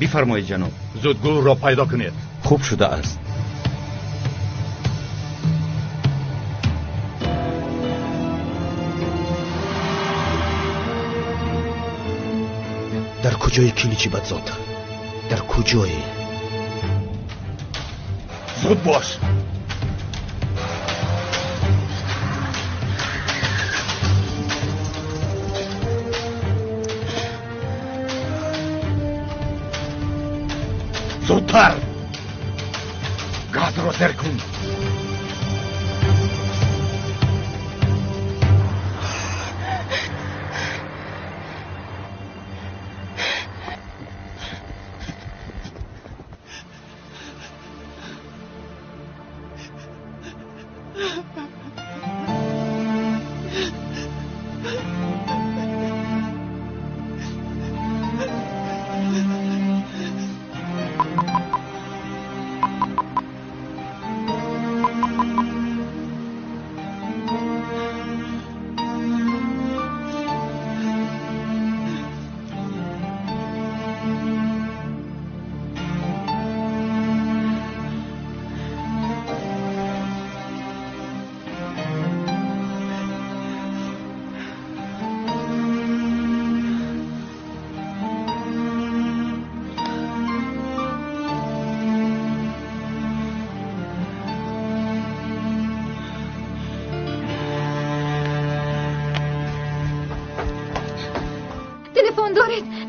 بفرمایید جناب. زود گروه را پیدا کنید. خوب شده است. در کجای کلیچی بدزاد؟ در کجای؟ زود باش. زودتر. گاز را در کن.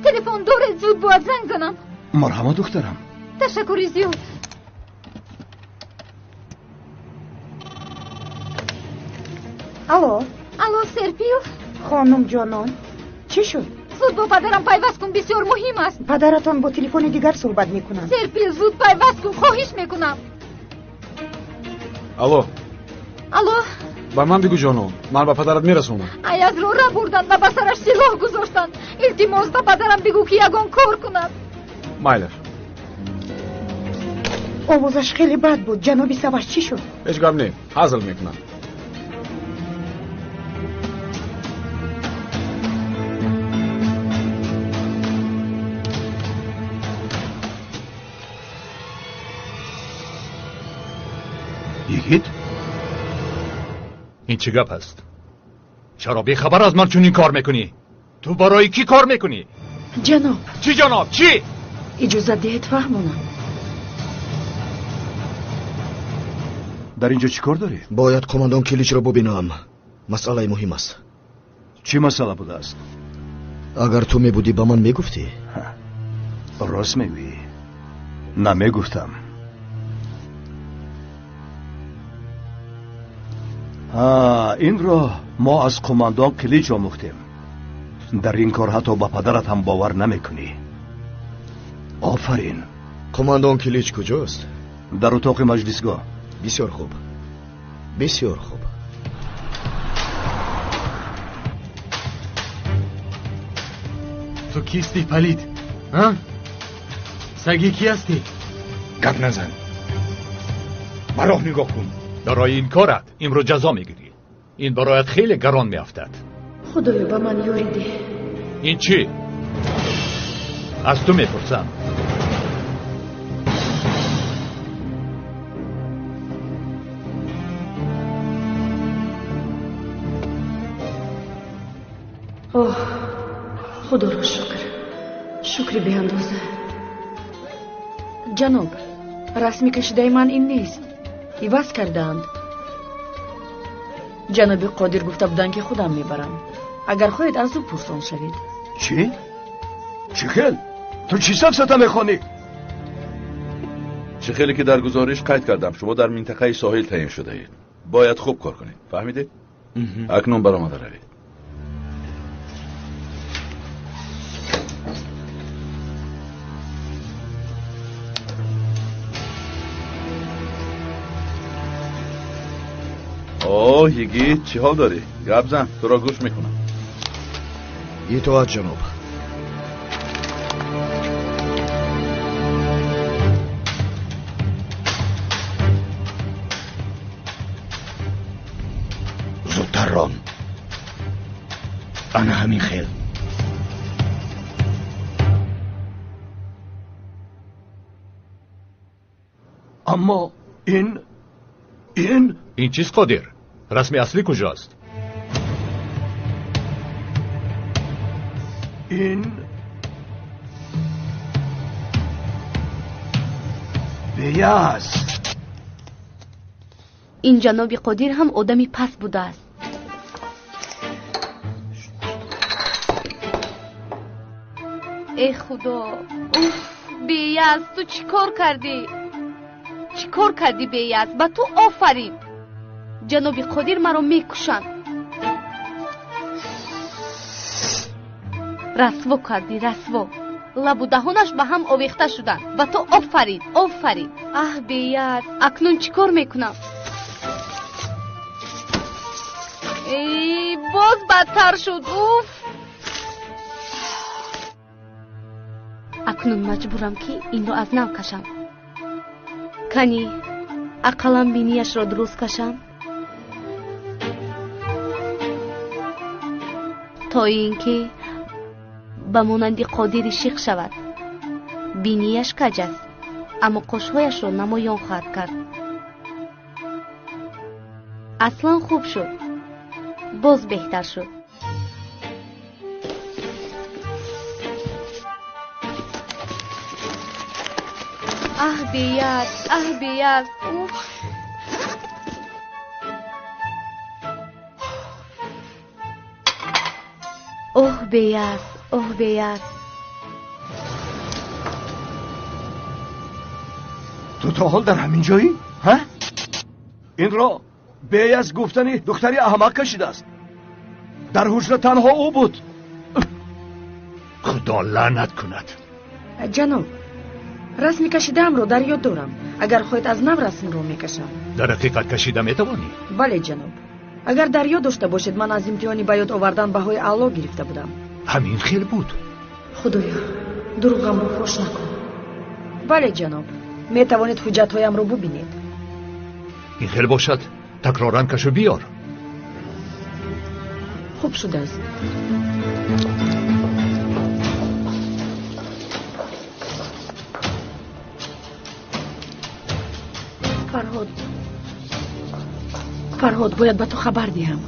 تلفن دارد زود باید زنگ زنم. مرحبا دخترم. تشکری زیاد. الو سرپیل. خانم جانان چی شد؟ زود با پدرم پیوست کن، بسیار مهم است. پدرتان با تلفن دیگر صحبت میکنن. سرپیل زود پیوست کن، خواهش میکنم. الو با من بگو جانم، من با پدرت میرسونم. ایاز رو را بردن و به سرش سلاح گذاشتن. التماس به پدرم بگو که یگان کار کند. مایلر. آوازش خیلی بد بود. جنابی سواش چی شد؟ هیچ گپ نی، حاصل میکنم. یگید؟ این چه گپ است؟ چرا بی خبر از من چنین کار میکنی؟ تو برای کی کار میکنی؟ جناب. چی جناب؟ چی؟ اجازه دهید فهمونم. در اینجا چی کار داری؟ باید کماندان کلیچ را ببینم. مسئله مهم است. چی مسئله بوده است؟ اگر تو میبودی با من میگفتی؟ راست میگویی. نمیگفتم. این را ما از کماندان کلیچ آموختیم. در این کار حتی با پدرت هم باور نمیکنی. آفرین. کماندان کلیچ کجاست؟ در اتاق مجلسگاه. بسیار خوب. بسیار خوب. تو کیستی پلید؟ ها؟ سگی کی هستی؟ گپ نزن. براه نگاه کن. برای این کارت امروز جزا میگیری. این برایت خیلی گران میافتد. خدایا به من یاری ده. این چی؟ از تو میپرسم. اوه خدا را شکر به اندازه. جناب رسمی کشیده من این نیست. عوض کردند. جناب قادر گفته بودن که خودم میبرم. اگر خواهید از او پرسان شوید. چی؟ چی خیل؟ تو چی سفسته میخوانی؟ چه خیلی که در گزارش قید کردم شما در منطقه ساحل تعیین شده اید. باید خوب کار کنید. فهمیدید؟ اکنون برآمده روید. یگید چی حال داری؟ گپ زن تو را گوش میکنم. اطاعت جناب. زودتر ران. انا همین خیل. اما این این چیست قادر؟ رسم اصلی کجاست؟ این بیاز. این جناب قادر هم آدمی پس بوده است. ای خدا، بیاز تو چی کار کردی؟ چی کار کردی بیاز؟ با تو آفرین. جناب قادر مرا میکشند. رسوا کردی، رسوا. لب و دهانش به هم آویخته شدند و تو آفرین، آفرین. اه بیاز، اکنون چی کار میکنم؟ ای باز بدتر شد. اوف. اکنون مجبورم که این رو از نو کشم. کنی اقلم بینیش را درست کشم تا اینکه به مانند قادر شیخ شود. بینیش کج است اما قشهایش را نمایان خواهد کرد. اصلا خوب شد، باز بهتر شد. اه بیاد، اه بیاد. اوه بیاد، اوه بیاد. تو تا حال در همین جایی؟ ها؟ این را بیاز گفتنی دختری احمق کشیده است. در حجره تنها او بود. خدا لعنت کند. جناب، رسم کشیدم رو در یاد دارم. اگر خواهید از نو رسم رو میکشم. در حقیقت کشیده میتوانی؟ بله جناب. اگر در یاد داشته باشید من از امتحانی به یاد آوردن بهای اعلا گرفته بودم. همین خیل بود. خدایا دروغم رو فاش نکن. بله جناب، میتوانید حجت هایم رو ببینید. این خیل باشد تکرارن کشو بیار. خوب شده است. فرهاد باید به تو خبر دهم.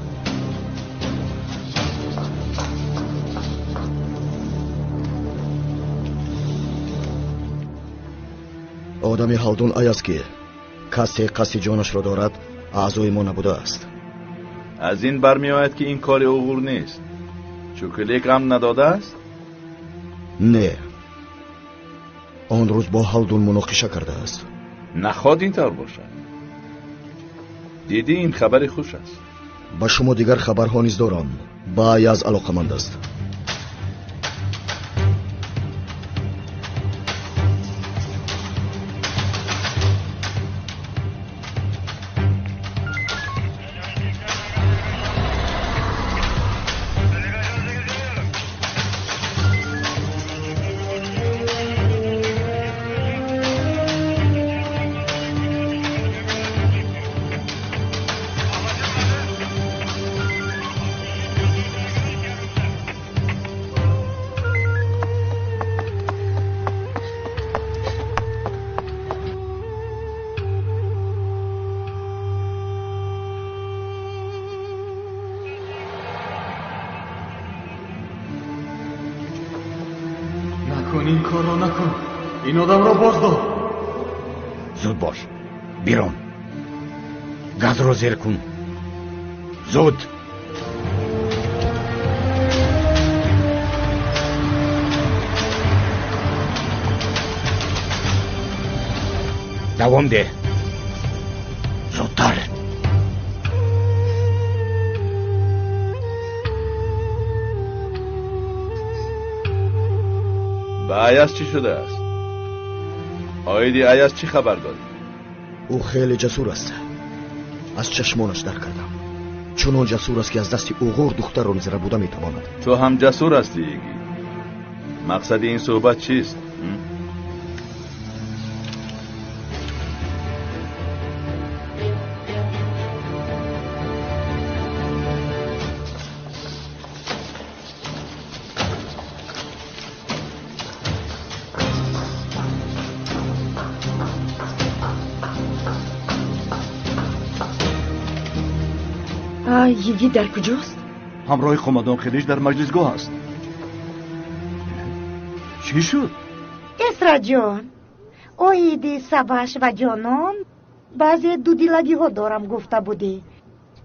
آدمی حالدون ای است که کسی قصد جانش را دارد اعضای ما نبوده است. از این برمی آید که این کار اوغور نیست. چوکلیک هم نداده است؟ نه، آن روز با حالدون مناقشه کرده است. نخواد این طور باشد. دیدی این خبر خوش است. با شما دیگر خبرها نیز دارم. بیاز علاقمند است. نکن این کار را نکن. این آدم را بازدار. زود باش. بیرون. گاز رو زیر کن. زود. دوام ده. زودتر. به ایاز چی شده است؟ آیدی ایاز چی خبر داری؟ او خیلی جسور است. از چشمانش در کردم. چنان جسور است که از دست اوغور دختر را نیز ربوده میتواند. تو هم جسور هستی ایگی. مقصد این صحبت چیست؟ یگید در کجاست؟ همراه قماندان خیلیش در مجلسگاه است. چی شد؟ اسرا جان، اویدی سباش و جانان بعضی دودیلگی ها دارم گفته بودی.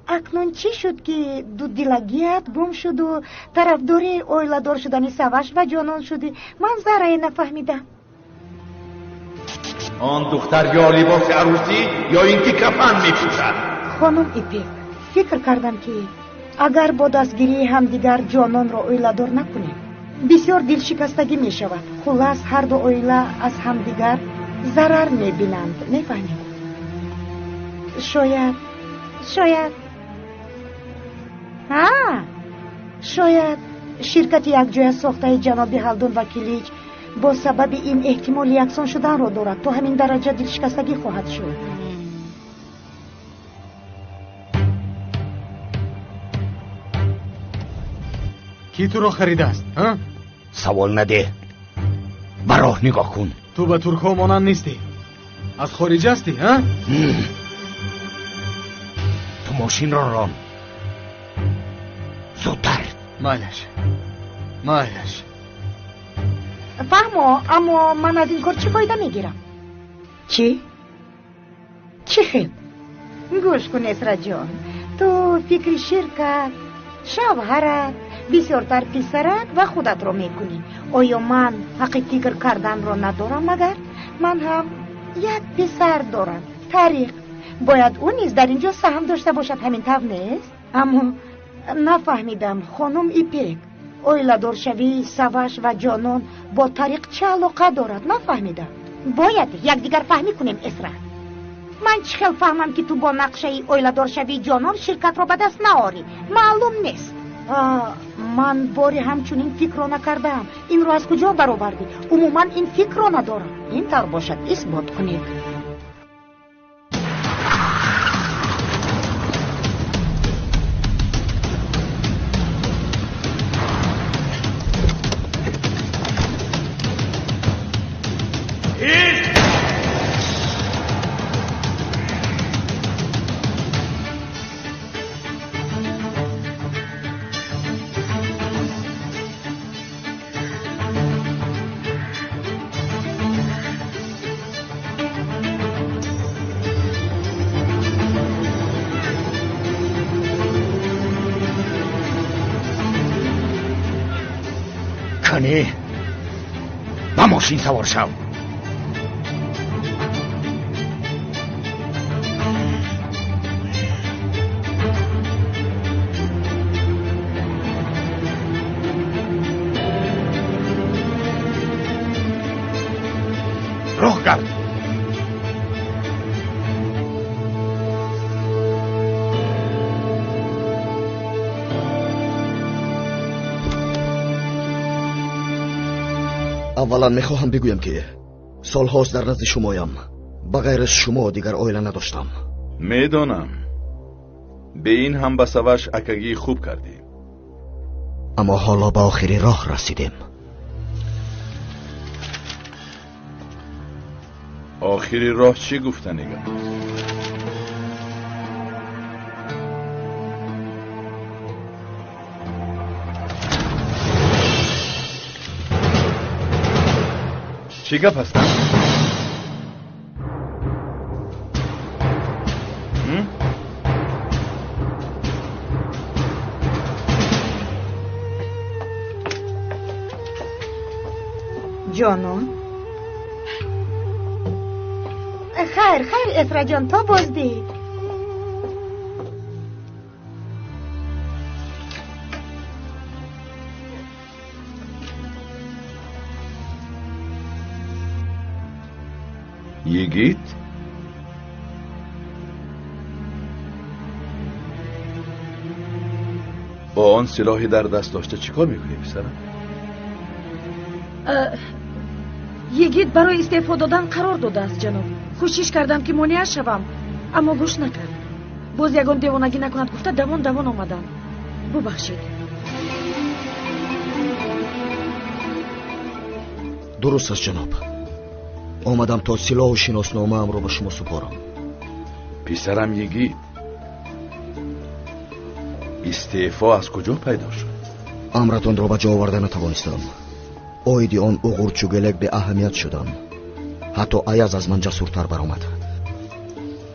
اکنون چی شد که دودیلگیت گم شد و طرفداری اویلادار شدنی سباش و جانان شدی؟ من ذره نفهمیدم. آن دختر یا لباس عروسی یا اینکه کفن میپوشد؟ خانم ایپک، فکر کردم که اگر با دستگیری همدیگر جانان را اویلادار نکنیم بسیار دلشکستگی می شود. خلاص هر دو اویلا از همدیگر ضرر می بینند. میفهمید؟ شاید شرکت یک جای ساخته جناب هلدون و کلیج با سبب این احتمال یکسان شدن را دارد. تو همین درجه دلشکستگی خواهد شد. کی تو را خریده است؟ سوال نده، به راه نگاه کن. تو به ترک ها مانند نیستی، از خارج هستی. تو ماشین را ران. زودتر. مایلش فهمو، اما من از این کار چه فایده میگیرم؟ چی خیلی؟ گوش کن اسرا جان، تو فکر شرکت، شوهرت، بسیارتر پسرت و خودت رو میکنی. آیا من حق فکر کردن رو ندارم؟ مگر من هم یک پسر دارم، طریق. باید اون نیز در اینجا سهم داشته باشد، همین طور نیست؟ اما نفهمیدم خانم ایپک، اویلادار شوی سواش و جانان با طریق چه علاقه دارد؟ نفهمیدم. باید یک دیگر فهمی کنیم اسرا. من چخیل فهمم که تو با نقشه اویلادار شوی جانان شرکت را به دست نآری؟ معلوم نیست. من باری همچنین فکر را نکردم. این رو از کجا برآوردی؟ عموما این فکر را ندارم. این طور باشد اثبات کنید. کنی با ماشین سوار شو. راه گرد. اولا میخواهم بگویم که سالهاست در نزد شمایم. بغیر از شما دیگر عائله نداشتم. میدانم. به این هم به سواش اکگی خوب کردی. اما حالا به آخری راه رسیدیم. آخری راه چی گفتنیگم؟ چی گپ هستن؟ جانم خیر اسرا جان، تو بازدی. یگید؟ با آن سلاحی در دست داشته چیکار میکنی پسرم؟ یگید برای استعفا دادن قرار داده است جناب. کوشش کردم که مانع شوم اما گوش نکرد. باز یگان دیوانگی نکند گفته دوان آمدم. ببخشید. درست است جناب. آمدم تا سلاح و شناسنامه ام را به شما سپارم. پسرم یگید، استعفا از کجا پیدا شد؟ امرتون را به جا آورده نتوانستم. اویدی آن اوغور چوگلک به اهمیت شدم. حتی ایاز از من جسورتر برآمد.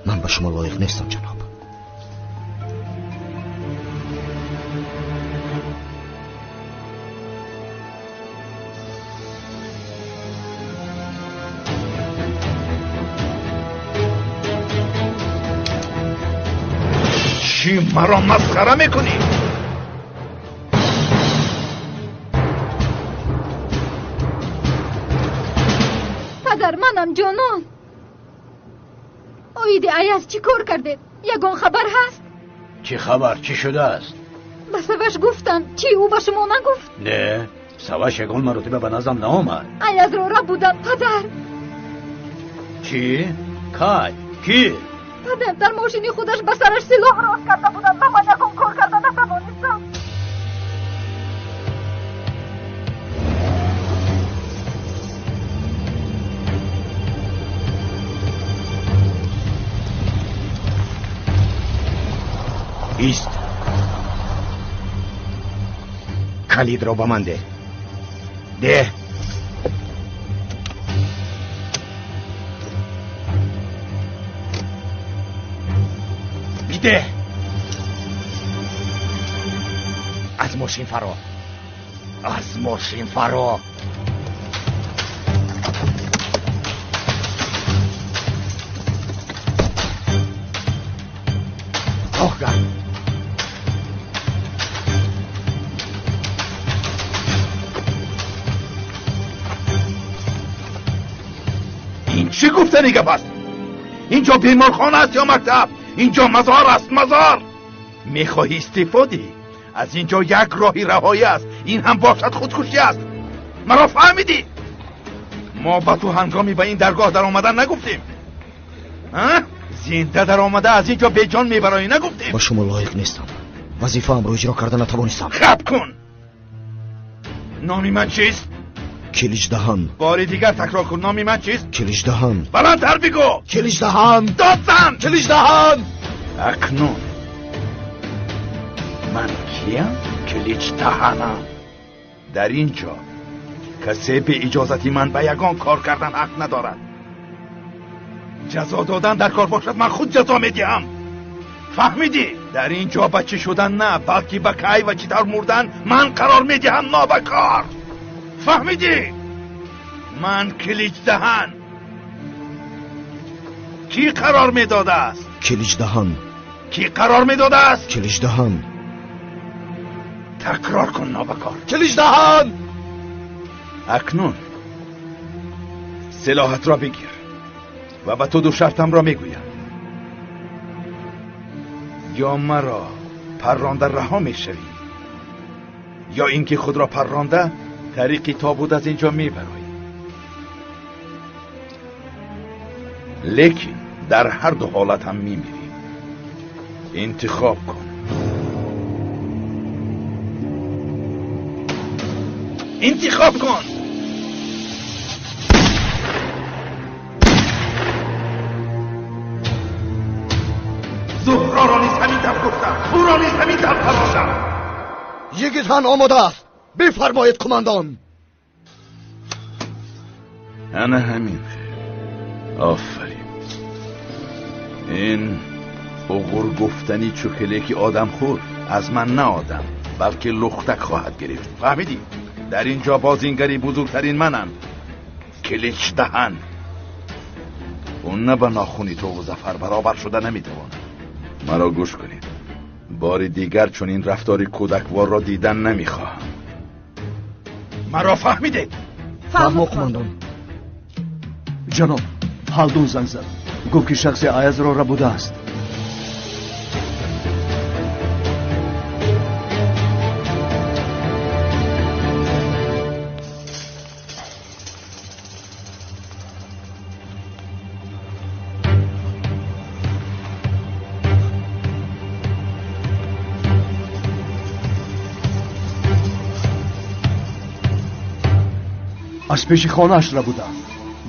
من به شما لایق نیستم جناب. چی مرا مسخره میکنی؟ پدر منم جانان. اویدی ایاز چی کار کرده؟ یگان خبر هست؟ چی خبر؟ چی شده است؟ به سوش گفتن. چی او به شما نگفت؟ نه، سوش یگان مرتبه به نظرم نآمد. ایاز را بودن پدر. چی؟ کی؟ پدر در ماشینی خودش به سرش سلاح راست کرده بودن و من یکم کار کرده نتوانستم. ایست. کلید را به من ده. بیده. از ماشین فرا. آخر این چی گفتنی گپ است؟ اینجا بیمارخانه است یا مکتب؟ اینجا مزار است. مزار. میخواهی استفاده؟ از اینجا یک راهی رهایی است. این هم باشد خودکشی است. مرا فهمیدی؟ ما با تو هنگامی به این درگاه در آمدن نگفتیم؟ زنده در آمده از اینجا به جان میبرایی نگفتیم؟ با شما لایق نیستم. وظیفه ام رو اجرا کرده نتوانستم. خب کن. نامی من چیست؟ کلیج دهان. باری دیگر تکرار کن. نامی من چیست؟ کلیج دهان. بلندتر بگو. کلیج دهان. داد زن. کلیج دهان. اکنون من کیم؟ کلیج دهانم. در اینجا کسی به اجازتی من به یگان کار کردن حق ندارد. جزا دادن در کار باشد من خود جزا میدهم. فهمیدی؟ در اینجا بچه شدن نه، بلکه به کی و چیتر مردن من قرار میدهم نابکار. فهمیدی؟ من کلیج دهان. کی قرار میداده است؟ کلیج دهان. کی قرار میداده است؟ کلیج دهان. تکرار کن نابکار. کلیج دهان. اکنون سلاحت را بگیر و به تو دو شرطم را میگویم. یا مرا پرانده رها میشوی، یا اینکه خود را پرانده طریقی تابود از اینجا میبرایی. لیکن در هر دو حالت هم میمیری. انتخاب کن. انتخاب کن. زهرا را نیز همین طرف گفتم. او را نیز همین طرف فرمودم. یگیتان آماده است. بفرمایید کماندان. انا همین. آفرین. این اوغور گفتنی چوکلکی آدم خور از من نه آدم بلکه لختک خواهد گرفت. فهمیدی؟ در اینجا بازینگری بزرگترین منم. کلیج دهن. اون نه به ناخونی تو و ظفر برابر شده نمیتواند. مرا گوش کنید. بار دیگر چون این رفتار کودکوار را دیدن نمیخواهم. مرا فهمیدید؟ فهمو کماندان. جناب حالدون زنگ زد. گفت که شخص ایاز را بوده است. از پیش خانه‌اش را بوده.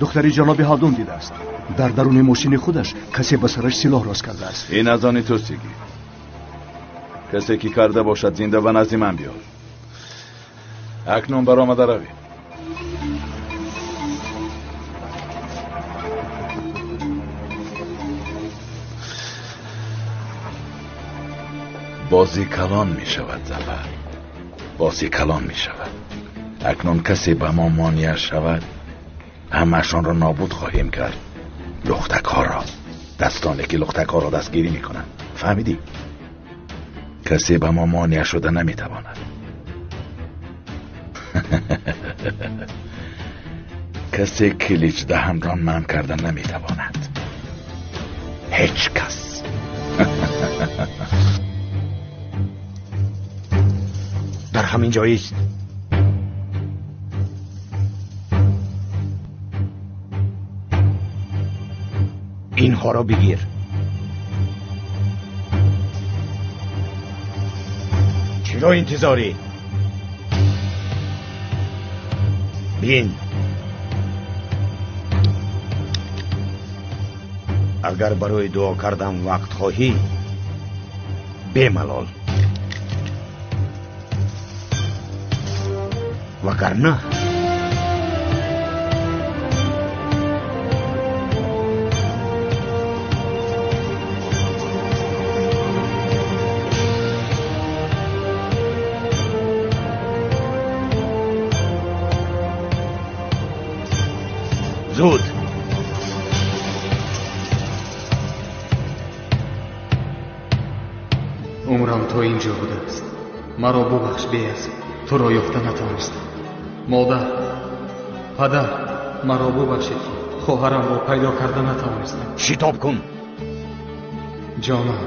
دختری جناب حالدون دیده است. در درون ماشین خودش کسی به سرش سلاح راست کرده است. این از آن توستگی. کسی که کرده باشد زنده و نزد من بیار. اکنون برآمده روی. بازی کلان می شود ظفر، بازی کلان می شود. اکنون کسی به ما مانع شود همه‌شان را نابود خواهیم کرد. لختک ها را، دستانی که لختک ها را دستگیری می کنند. فهمیدی؟ کسی به ما مانع شده نمی تواند. کسی کلیچ دهن را منع کردن نمی تواند. هیچ کس. در همین جایی است. اینها را بگیر. چرا انتظاری؟ بین. اگر برای دعا کردن وقت خواهی بملال، وگرنه زود. عمرم تا اینجا بوده است. مرا ببخش بیاز، تو را یافته نتوانستم. مادر، پدر، مرا ببخشید که خواهرم را پیدا کرده نتوانستم. شتاب کن. جانم،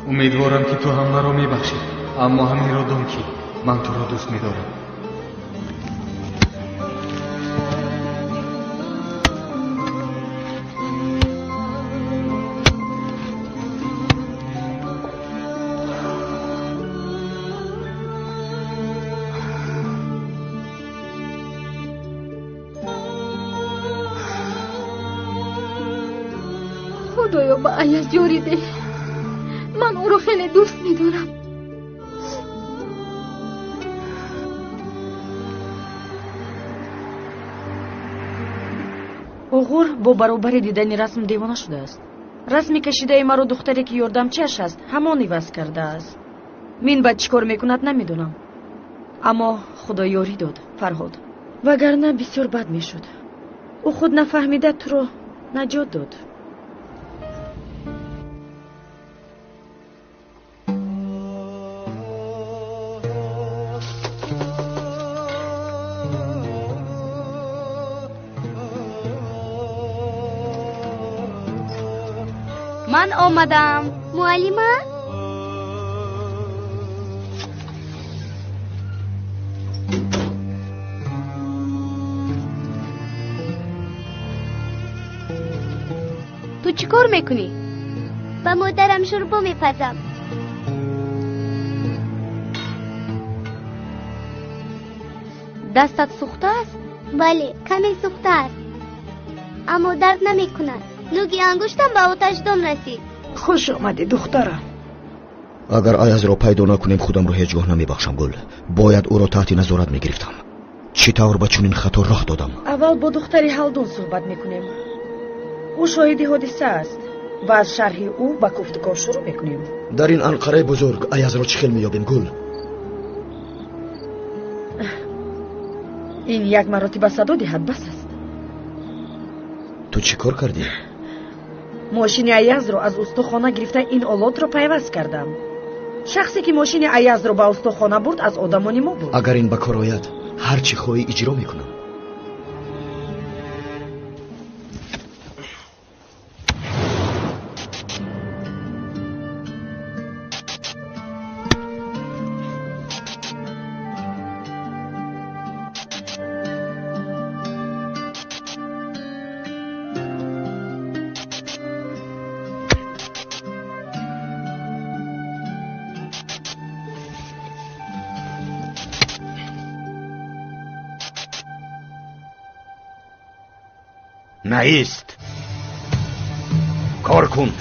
امیدوارم که تو هم مرا میبخشی، اما همین را دان که من تو را دوست میدارم. خدایا با ایاز یاری ده. من او رو خیلی دوست میدارم. اوغور با برابر دیدن رسم دیوانه شده است. رسمی کشیده مرا دختری که یاردمچش است همان عوض کرده است. من بعد چیکار میکند نمیدونم، اما خدا یاری داد فرهاد، وگرنه بسیار بد میشد. او خود نفهمیده تو رو نجات داد. من آمدم. معلمه؟ تو چی کار میکنی؟ با مادرم شوربا میپزم. دستت سوخته است؟ بله، کمی سوخته است، اما درد نمیکند. نوگی انگشتم به آتش دم رسید. خوش آمدی دخترم. اگر ایاز را پیدا نکنیم خودم را هیچگاه نمیبخشم گل. باید او را تحت نظارت میگرفتم. چی طور به چنین خطا راه دادم؟ اول با دختری هلدون صحبت میکنیم. او شاهدی حادثه است و از شرح او به گفتگو شروع میکنیم. در این انقره بزرگ ایاز را چه خیل مییابیم گل؟ این یک مراتب صدا دهد بس است. تو چی کار کردی؟ ماشین ایاز را از استخانه گرفته این آلات را پیوست کردم. شخصی که ماشین ایاز را به استخانه برد از آدمان ما بود. اگر این به کار آید هر چی خواهی اجرا میکنم. نیست. کار کن.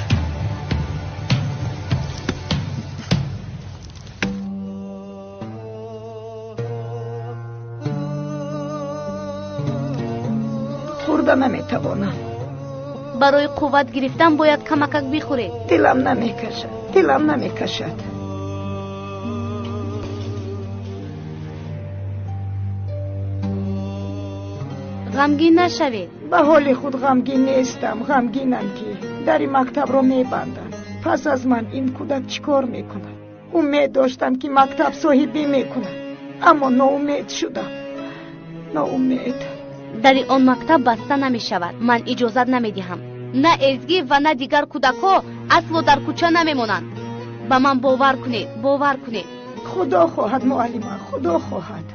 خورده نمیتوانم. برای قوت گرفتن باید کمکک بخوری. دلم نمیکشد. غمگین نشوید. به حال خود غمگین نیستم. غمگینم که در این مکتب رو میبندن. پس از من این کودک چیکار میکنه؟ امید داشتم که مکتب صاحبی میکنه، اما ناامید شدم. ناامید. در آن مکتب بسته نمی شود. من اجازت نمی دهم. نه ازگی و نه دیگر کودک‌ها اصلا در کوچه نمیمونند. به من باور کنید. خدا خواهد معلمه، خدا خواهد.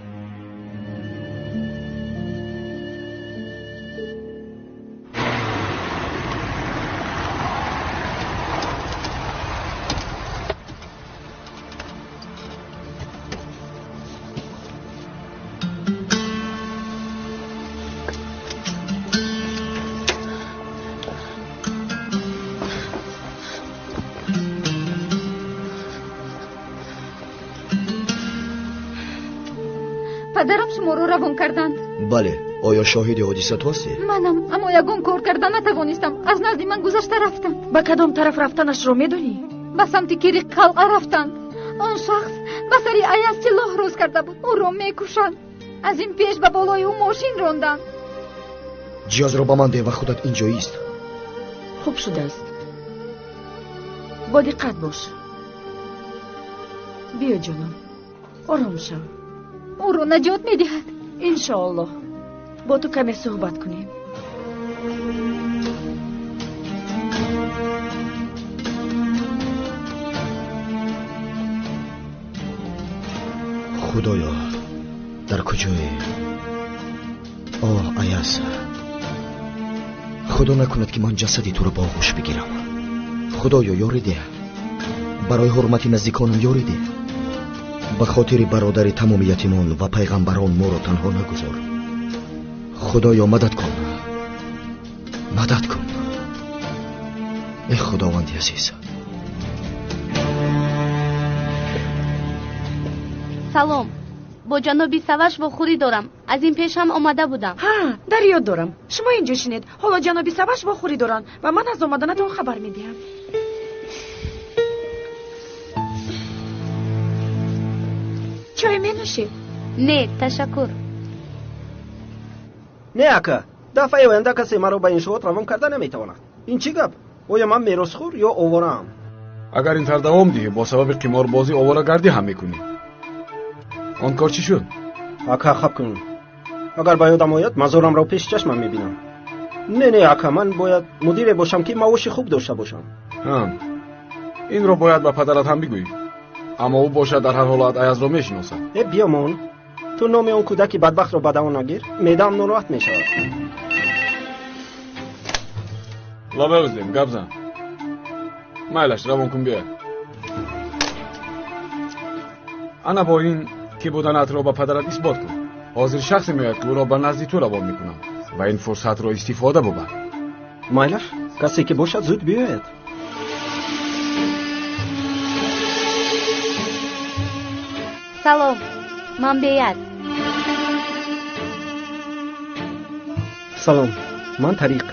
پدرم شما رو روان کردند. بله. آیا شاهد حادثه تو هستی؟ منم، اما یگان کار کردن نتوانستم. از نزد من گذشته رفتند. به کدام طرف رفتنش رو میدونی؟ به سمت کیری قلعه رفتند. آن شخص به سری ایاز سلاح روز کرده بود. او رو میکشند. از این پیش به بالای او ماشین راندند. جیاز را به من ده و خودت اینجایی است. خوب شده است. با دقت باش. بیا جانم، آرام شو. او رو نجات میدهد انشاءالله. با تو کمی صحبت کنیم. خدایا در کجایی؟ آه ایاز، خدا نکند که من جسدی تو رو با آغوش بگیرم. خدایا یاری ده، برای حرمت نزدیکانم یاری ده. به خاطر برادر تمام یتیمان و پیغمبران ما را تنها نگذار. خدایا مدد کن. ای خداوند عزیز. سلام. با جنابی سواش با خوری دارم. از این پیش هم آمده بودم. ها، در یاد دارم. شما اینجا شینید. حالا جنابی سواش با خوری دارن و من از آمدنتون خبر میدیم. چای می نوشید؟ نه تشکر. نه اکا، دفعه آینده کسی مرا به این شوات روان کرده نمیتواند. این چی گپ؟ آیا من میراثخور یا آواره‌ام؟ اگر این طور دوام دهی با سبب قماربازی آواره‌گردی هم میکنی. آن کار چی شد؟ اکا خب کن. اگر به یادم آید مزارم را پیش چشمم میبینم. نه اکا، من باید مدیر باشم که معاش خوب داشته باشم. این رو باید به پدرت هم بگویی. اما او باشد در هر حالت ایاز را میشناسد. بیامان، تو نام اون کودک بدبخت را بدان نگیر. معده‌ام ناراحت میشود. لابه بزدیم گپ زن. مایلش روان کن بیا. انا با این که بودنت را به پدرت اثبات کن. حاضر شخصی میاد که او را به نزد تو روان میکنم و این فرصت را استفاده ببر. مایلش کسی که باشد زود بیاید. سلام. من بیاد. سلام. من طریق.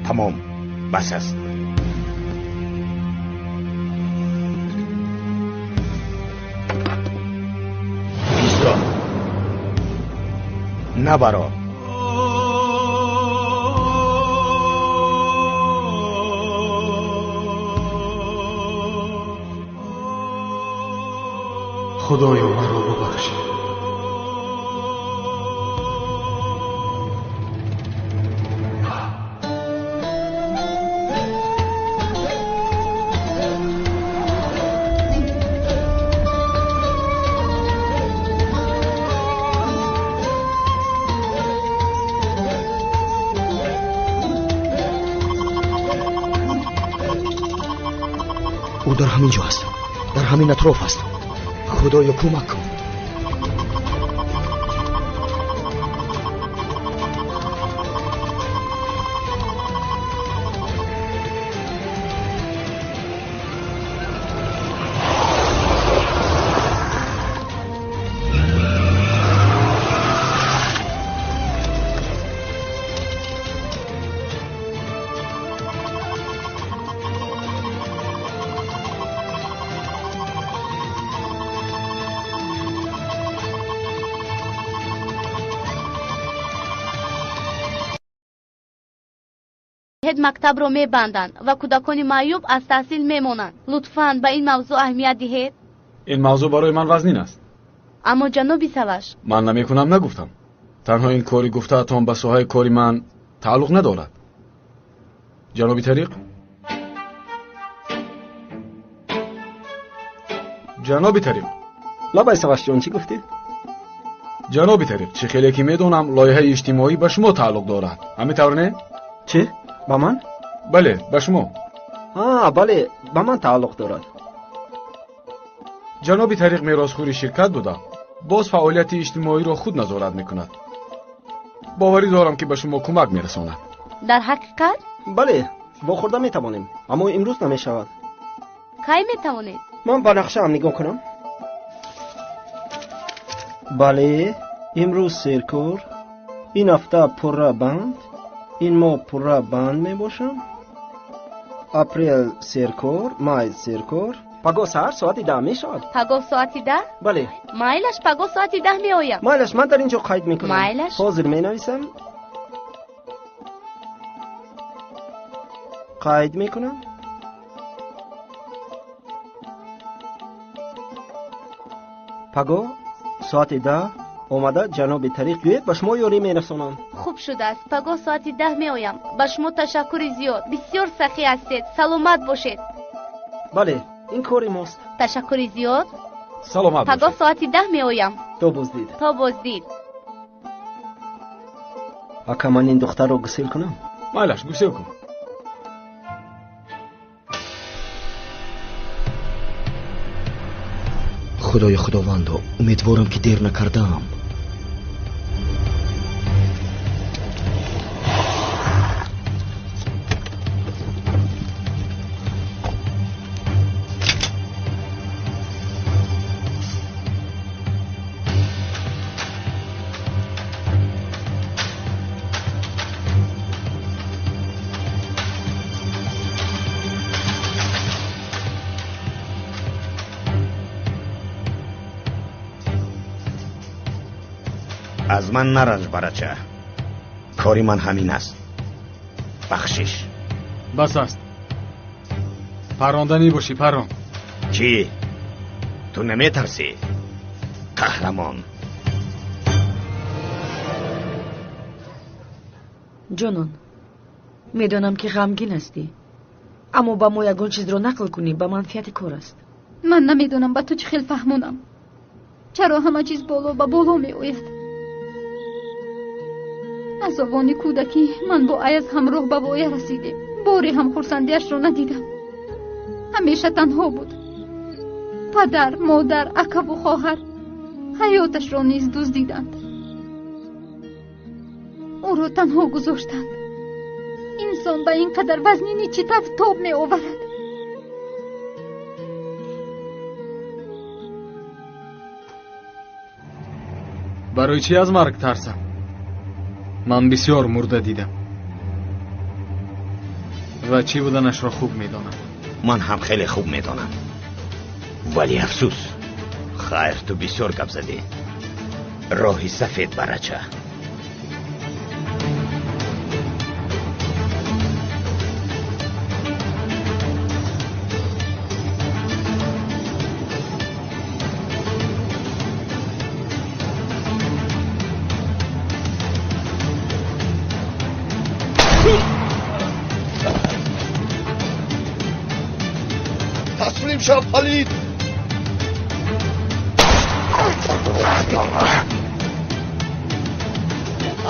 تمام. بس است. نبرا. خدایا مرا ببخش. او در همین جا است. در همین اطراف است. خدایا کمک کن. مسجد مکتب رو میبندند و کودکان معیوب از تحصیل میمانند. لطفاً به این موضوع اهمیت دهید. این موضوع برای من وزنین است. اما جناب سواش، من نمیکنم نگفتم. تنها این کاری گفته‌تان به ساحه کاری من تعلق ندارد. جناب طریق، جناب طریق، لابای سواش جان چی گفتی؟ جناب طریق، چه خیلی که میدونم لایحه اجتماعی به شما تعلق دارد. همینطور نه؟ چه؟ با من؟ بله، به شما. بله، با من تعلق دارد. جناب طریق میراثخوری شرکت بوده. باز فعالیت اجتماعی را خود نظارت میکند. باوری دارم که به شما کمک میرساند. در حقیقت؟ بله، با خورده میتوانیم، اما امروز نمیشود. کی میتوانید؟ من با نقشه هم نگاه کنم. بله، امروز سرکار، این هفته پره بند، این ماه پره بند میباشم. اپریل سرکار، مای سرکار. پگاه سهر ساعت 10 میشود. پگاه ساعت 10؟ بله. مایلش پگاه ساعت 10 میآید. مایلش من در اینجا قید میکنم. مایلش؟ حاضر مینویسم. قید میکنم. پگاه ساعت 10 اومده جناب طریق گوید به شما یاری میرسانم. خوب شده است. پگاه ساعت 10 میآیم. به شما تشکر زیاد. بسیار سخی هستید. سلامت باشید. بله، این کاری ماست. تشکر زیاد. سلامت باشید. پگاه ساعت 10 میآیم. تا بازدید. تا بازدید. اکا من این دختر رو گسیل کنم؟ مایلش گسیل کن. خدای خداوندا، امیدوارم که دیر نکردم. از من نرنج برچه. کاری من همین است. بخشش. بس است. پراندنی باشی پران. چی؟ تو نمیترسی؟ قهرمان. جانان، میدانم که غمگین هستی، اما با ما یگان چیز رو نقل کنی به منفیت کار است. من نمیدونم با تو چه خیلی فهمونم. چرا همه چیز بالا با بالا می آید؟ از آوان کودکی من با ایاز همراه به وایه رسیدیم. باری هم خرسندیش رو ندیدم. همیشه تنها بود. پدر، مادر، اکا و خواهر حیاتش را نیز دزدیدند. او را تنها گذاشتند. انسان به این قدر وزنینی چی تاب می آورد؟ برای چی از مرگ ترسم؟ من بسیار مرده دیدم و چی بودنش را خوب میدانم. من هم خیلی خوب میدانم، ولی افسوس. خیر، تو بسیار گپ زدی. راهی سفید برچه. تسلیم شو پلید.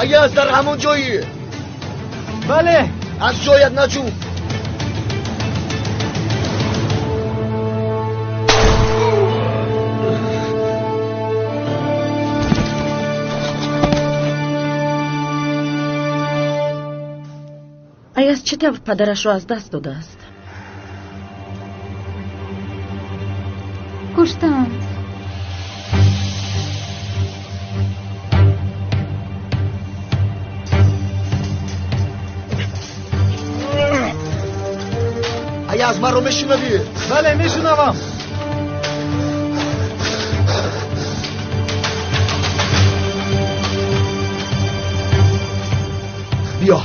اگه از در همون جایی. بله. از جایت نجو. ایاز چطور پدرش را از دست داده است؟ کشتند. ایاز من رو میشنوی؟ بله میشنوم. بیا.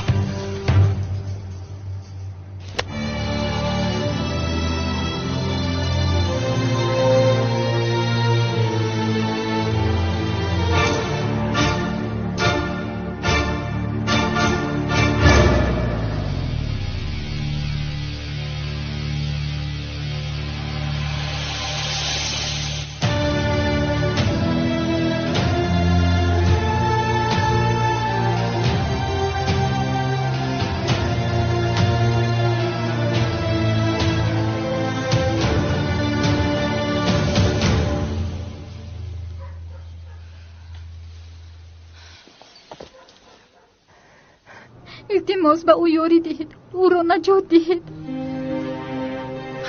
التماس به او یاری دهید، او را نجات دهید.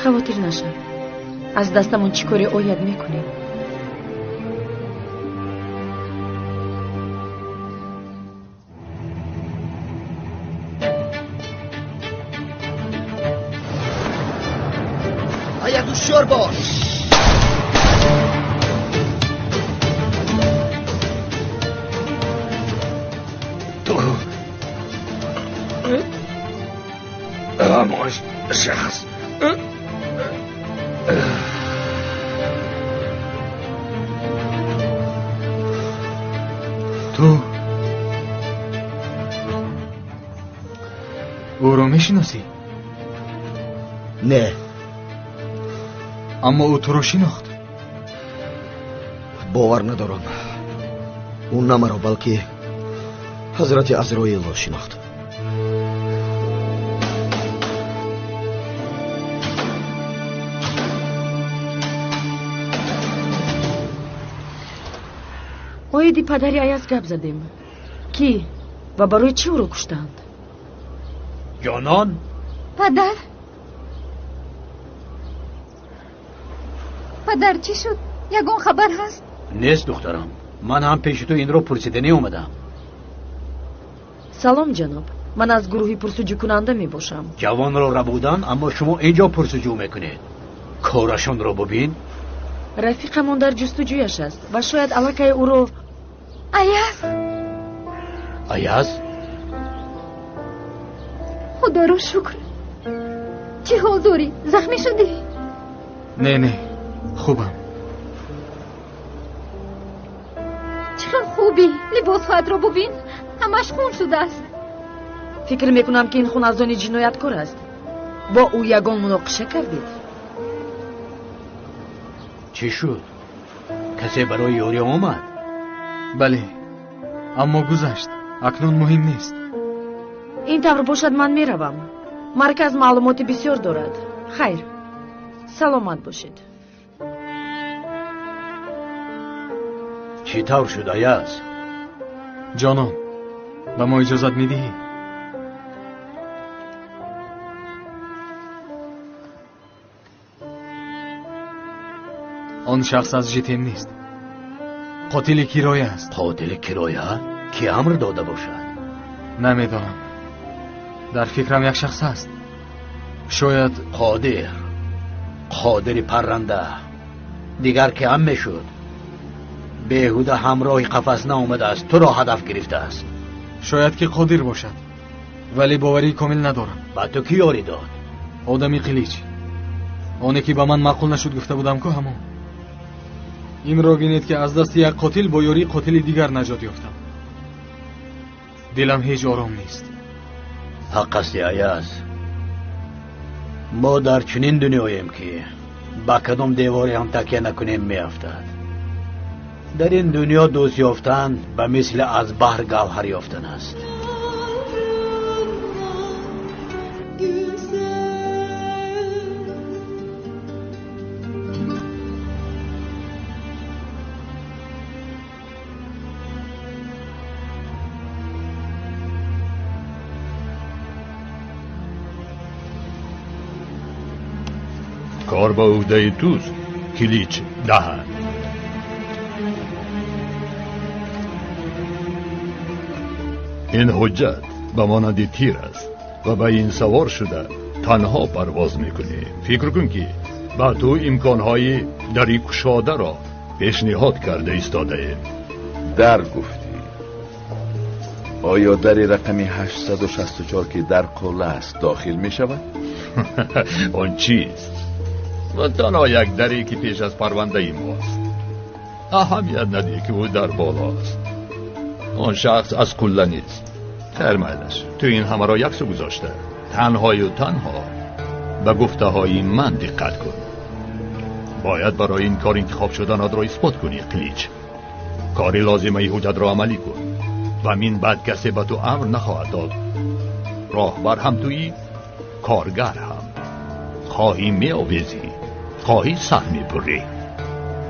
خواطر نشو. از دستمون چی کاری آید میکنیم؟ آید هوشیار باش. خاموش شخص. تو او رو میشناسی؟ نه. اما او تو رو شناخت. باور ندارم. او نه مرا بلکه حضرت عزراییل را شناخت. اویدی پدری ایاز گپ زدیم. کی و برای چی او رو کشتند؟ جانان. پدر چی شد؟ یگان خبر هست؟ نیست دخترم. من هم پیش تو این رو پرسیدنی اومدم. سلام جناب. من از گروهی پرسجو کننده می باشم. جوان رو ربودن اما شما اینجا پرسجو میکنید. کارشون رو ببین. رفیقمون در جستجویش است و شاید علاقه او رو. ایاز؟ خدا رو شکر. چی حال داری؟ زخمی شدی؟ نه خوبم. چقدر خوبی. لباس خود رو ببین، همش خون شده است. فکر میکنم که این خون از آن جنایتکار است. با او یگان مناقشه کردید. چی شد؟ کسی برای یاری آمد؟ بله، اما گذشت. اکنون مهم نیست. این طور باشد من میروم. مرکز معلومات بسیار دارد. خیر، سلامت باشید. چی طور شد ایاز؟ جانان، به ما اجازت میدهی؟ آن شخص از ژتن نیست. قاتل کرایه است. قاتل کرایه؟ کی امر داده باشد؟ نمیدانم. در فکرم یک شخص است. شاید قادر پرنده. دیگر که هم میشد. بیهوده همراه قفس نآمده است. تو را هدف گرفته است. شاید که قادر باشد، ولی باوری کامل ندارم. با تو کی یاری داد؟ آدمی قلیچ. آنی که به من معقول نشد گفته بودم که همون. این را بینید که از دست یک قاتل با یاری قاتل دیگر نجات یافتم. دلم هیچ آرام نیست. حق است ایاز. ما در چنین دنیاییم که با کدام دیواری هم تکیه نکنیم میافتد. در این دنیا دوست یافتن به مثل از بحر گوهر یافتن است. کار با عهده توست کلیچ دهن. این حجت به مانند تیر است و به این سوار شده تنها پرواز میکنی. فکر کن که با تو امکانهای دری کشاده را پیشنهاد کرده ایستاده ایم. در گفتی. آیا در رقم 864 که در قله است داخل می شود؟ آن چیست؟ و تنها یک دری که پیش از پرونده ماست. اهمیت ندهی که او در بالاست. آن شخص از قله نیست. ترمایلش تو این همه را یک سو گذاشته. تنها و تنها به گفته های من دقت کن. باید برای این کار انتخاب شدن را اثبات کنی کلیچ. کاری لازمه حجت را عملی کن و من بعد کسی به تو امر نخواهد داد. راهبر هم تویی، کارگر هم. خواهی می آویزی، خواهی سر می بری.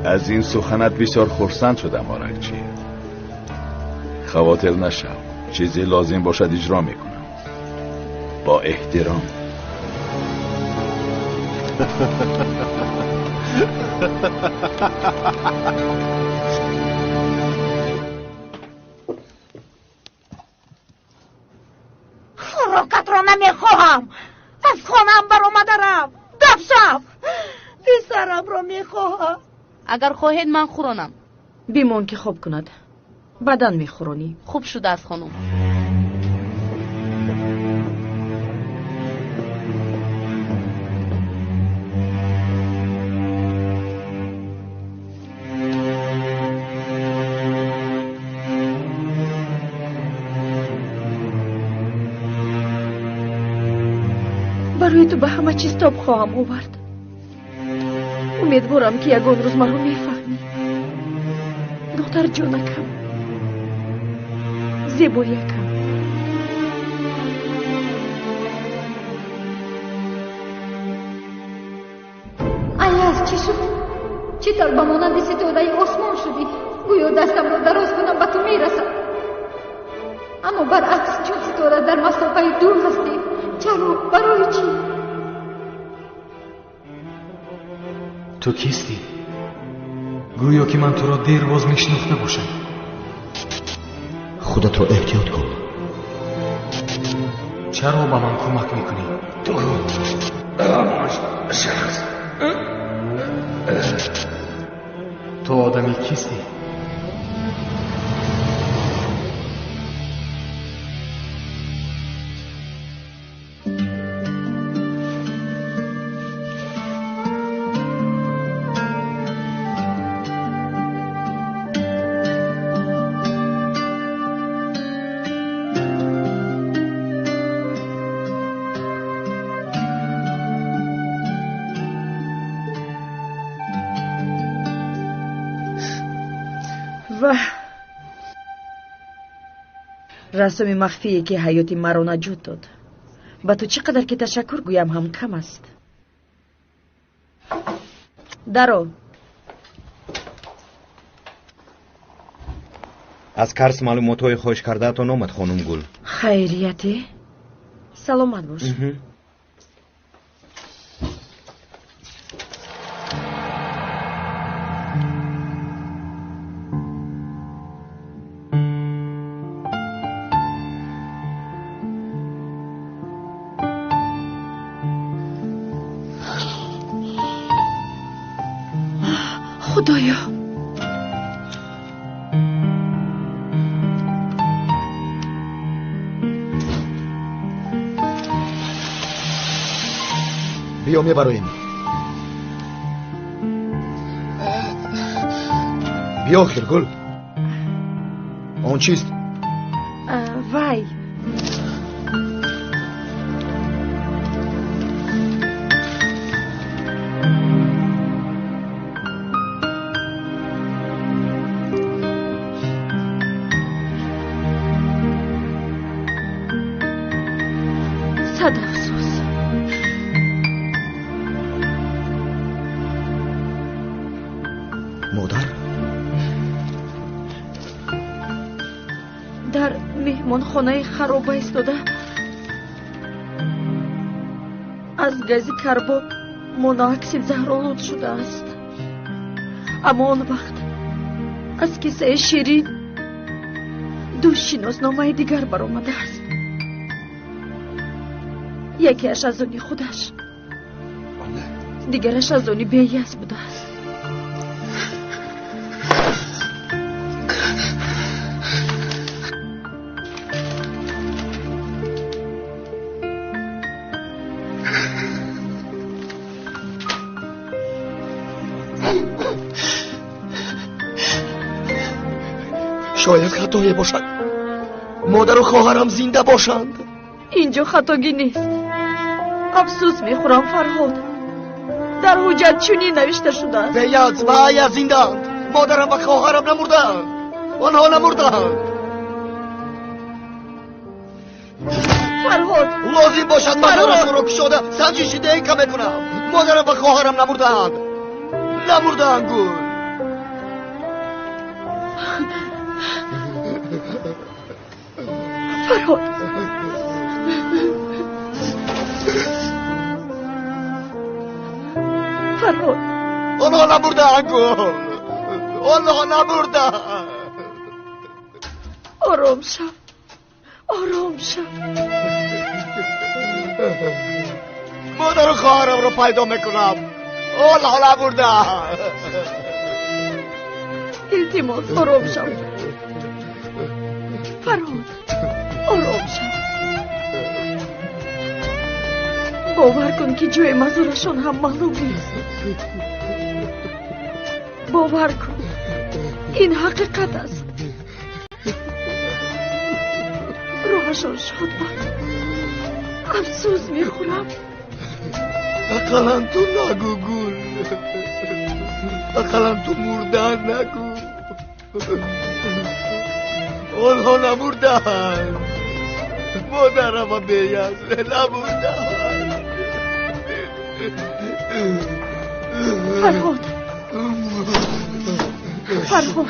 از این سخنت بسیار خرسند شدم آرکچی. خواطر نشو. چیزی لازم باشد اجرا میکنم. با احترام. خوراکت را نمیخواهم. از خانم برآمدم. دفشم پسرم را میخواهم. اگر خواهید من خورانم. بیمون که خوب کند. بدن میخورانی. خوب شده است خانم. برای تو به همه چیز تاب خواهم آورد. امیدوارم که یگان روز مرا میفهمی. دختر جانکم، زیباییکم. ایاز چی شد؟ چطور با مانند ستاره آسمان شدی؟ گویا دستم را دراز کنم به تو میرسم، اما برعکس چون ستاره در مسافه دور هستی. چرا؟ برای چی؟ تو کیستی؟ گویا که من تو را دیر باز میشناخته باشم. خودت رو احتیاط کن. چرا با من کمک میکنی؟ تو خاموش شخص. تو آدمی کیستی؟ رسم مخفیه که حیاتی مرا نجات داد. با تو چقدر که تشکر گویم هم کم است. درو. از کرس معلومات‌های خوش کرده تا نامد خانم گل. خیریتی؟ سلامت باش. خدایا، بیا میبریم. بیا خیرگل. آن چیست؟ وای، صد افسوس. مادر در مهمان خانه خراب ایستاده. از گاز کرباب منعکس زهرآلود شده است. اما آن وقت از کیسه شیرین دو شناسنامه دیگر برآمده است. یکیش از آن خودش، دیگرش از آن بیاس بوده است. شاید خطایی باشد. مادر و خواهرم زنده باشند. اینجا خطاگی نیست. افسوس میخورم فرهاد. در حجت چنین نوشته شده است. بیاد و آیا زندند. مادرم و خواهرم نمردند. آنها نمردند. فرهاد، لازم باشد مادرشون رو کشاده سنجشی دیگه میکنم. مادرم و خواهرم نمردند. نمردند گل. فرهاد، فرهاد آنها نبردن گل، آنها نبردن. آرام شو، آرام شو. مادر و خواهرم رو پیدا میکنم، آنها نبردن. التماس آرام شو فرهاد، آرام شو. باور کن که جای مزارشان هم معلوم نیست. باور کن این حقیقت است. روحشان شاد باد. افسوس میخورم. اقلا تو نگو گل، اقلا تو مردن نگو. آنها نمردن، مادرم و بیزه نمردن. فرهاد، فرهاد.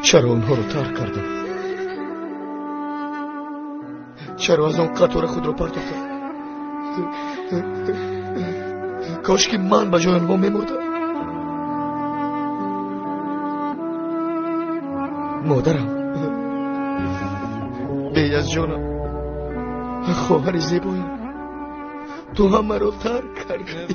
چرا اونها رو ترک کردم؟ چرا از اون قطار خود رو پرداختم؟ کاش که من به جای اونها میمردم. مادرم، بیاز جانم، خواهر زیبایی، تو هم مرا ترک کردی.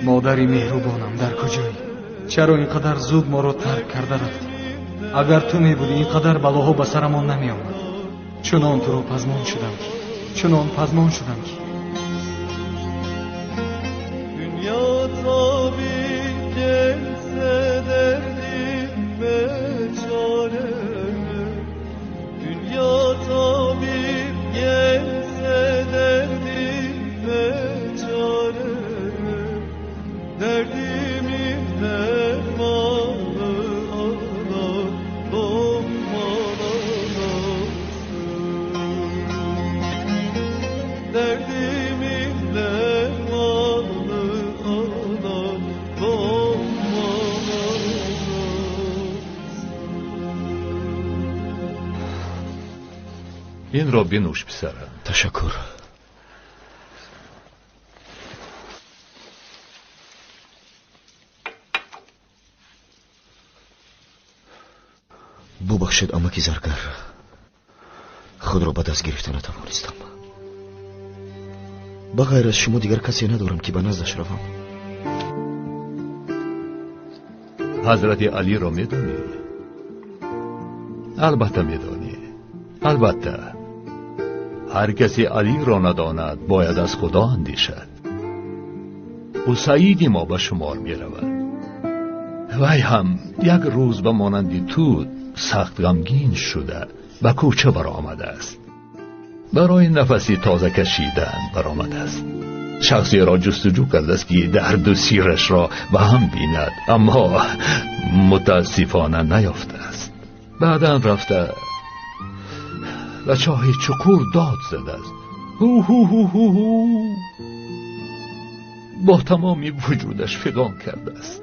مادری مهربانم در کجایی؟ چرا اینقدر زود ما رو ترک کرده رفتی؟ اگر تو میبودی اینقدر بلاها به سرمان نمی آمد. چنان تو رو پزمان شدم، چنان پزمان شدم که دنیا تابی گلسه دردیم بچاره، دنیا تابی گلسه دردیم بچاره، دردیمی درمانı ana bombalanası، derdimi dermanı ana bombalanası. این را بنوش پسرم. تشکر. ببخشید اماکی زرگر، خود را به دست گرفته نتوانستم. بغیر از شما دیگر کسی ندارم که به نزدش روم. حضرت علی را میدانی؟ البته میدانی. البته هر کسی علی را نداند باید از خدا اندیشد. او سعید ما به شمار می رود. وی هم یک روز به مانند تو سخت غمگین شده به کوچه برآمده است. برای نفسی تازه کشیدن برآمده است. شخصی را جستجو کرده است که درد و سیرش را به هم بیند، اما متاسفانه نیافته است. بعدا رفته و چاه چکور داد زده است. هو هو هو هو هو. با تمامی وجودش فغان کرده است.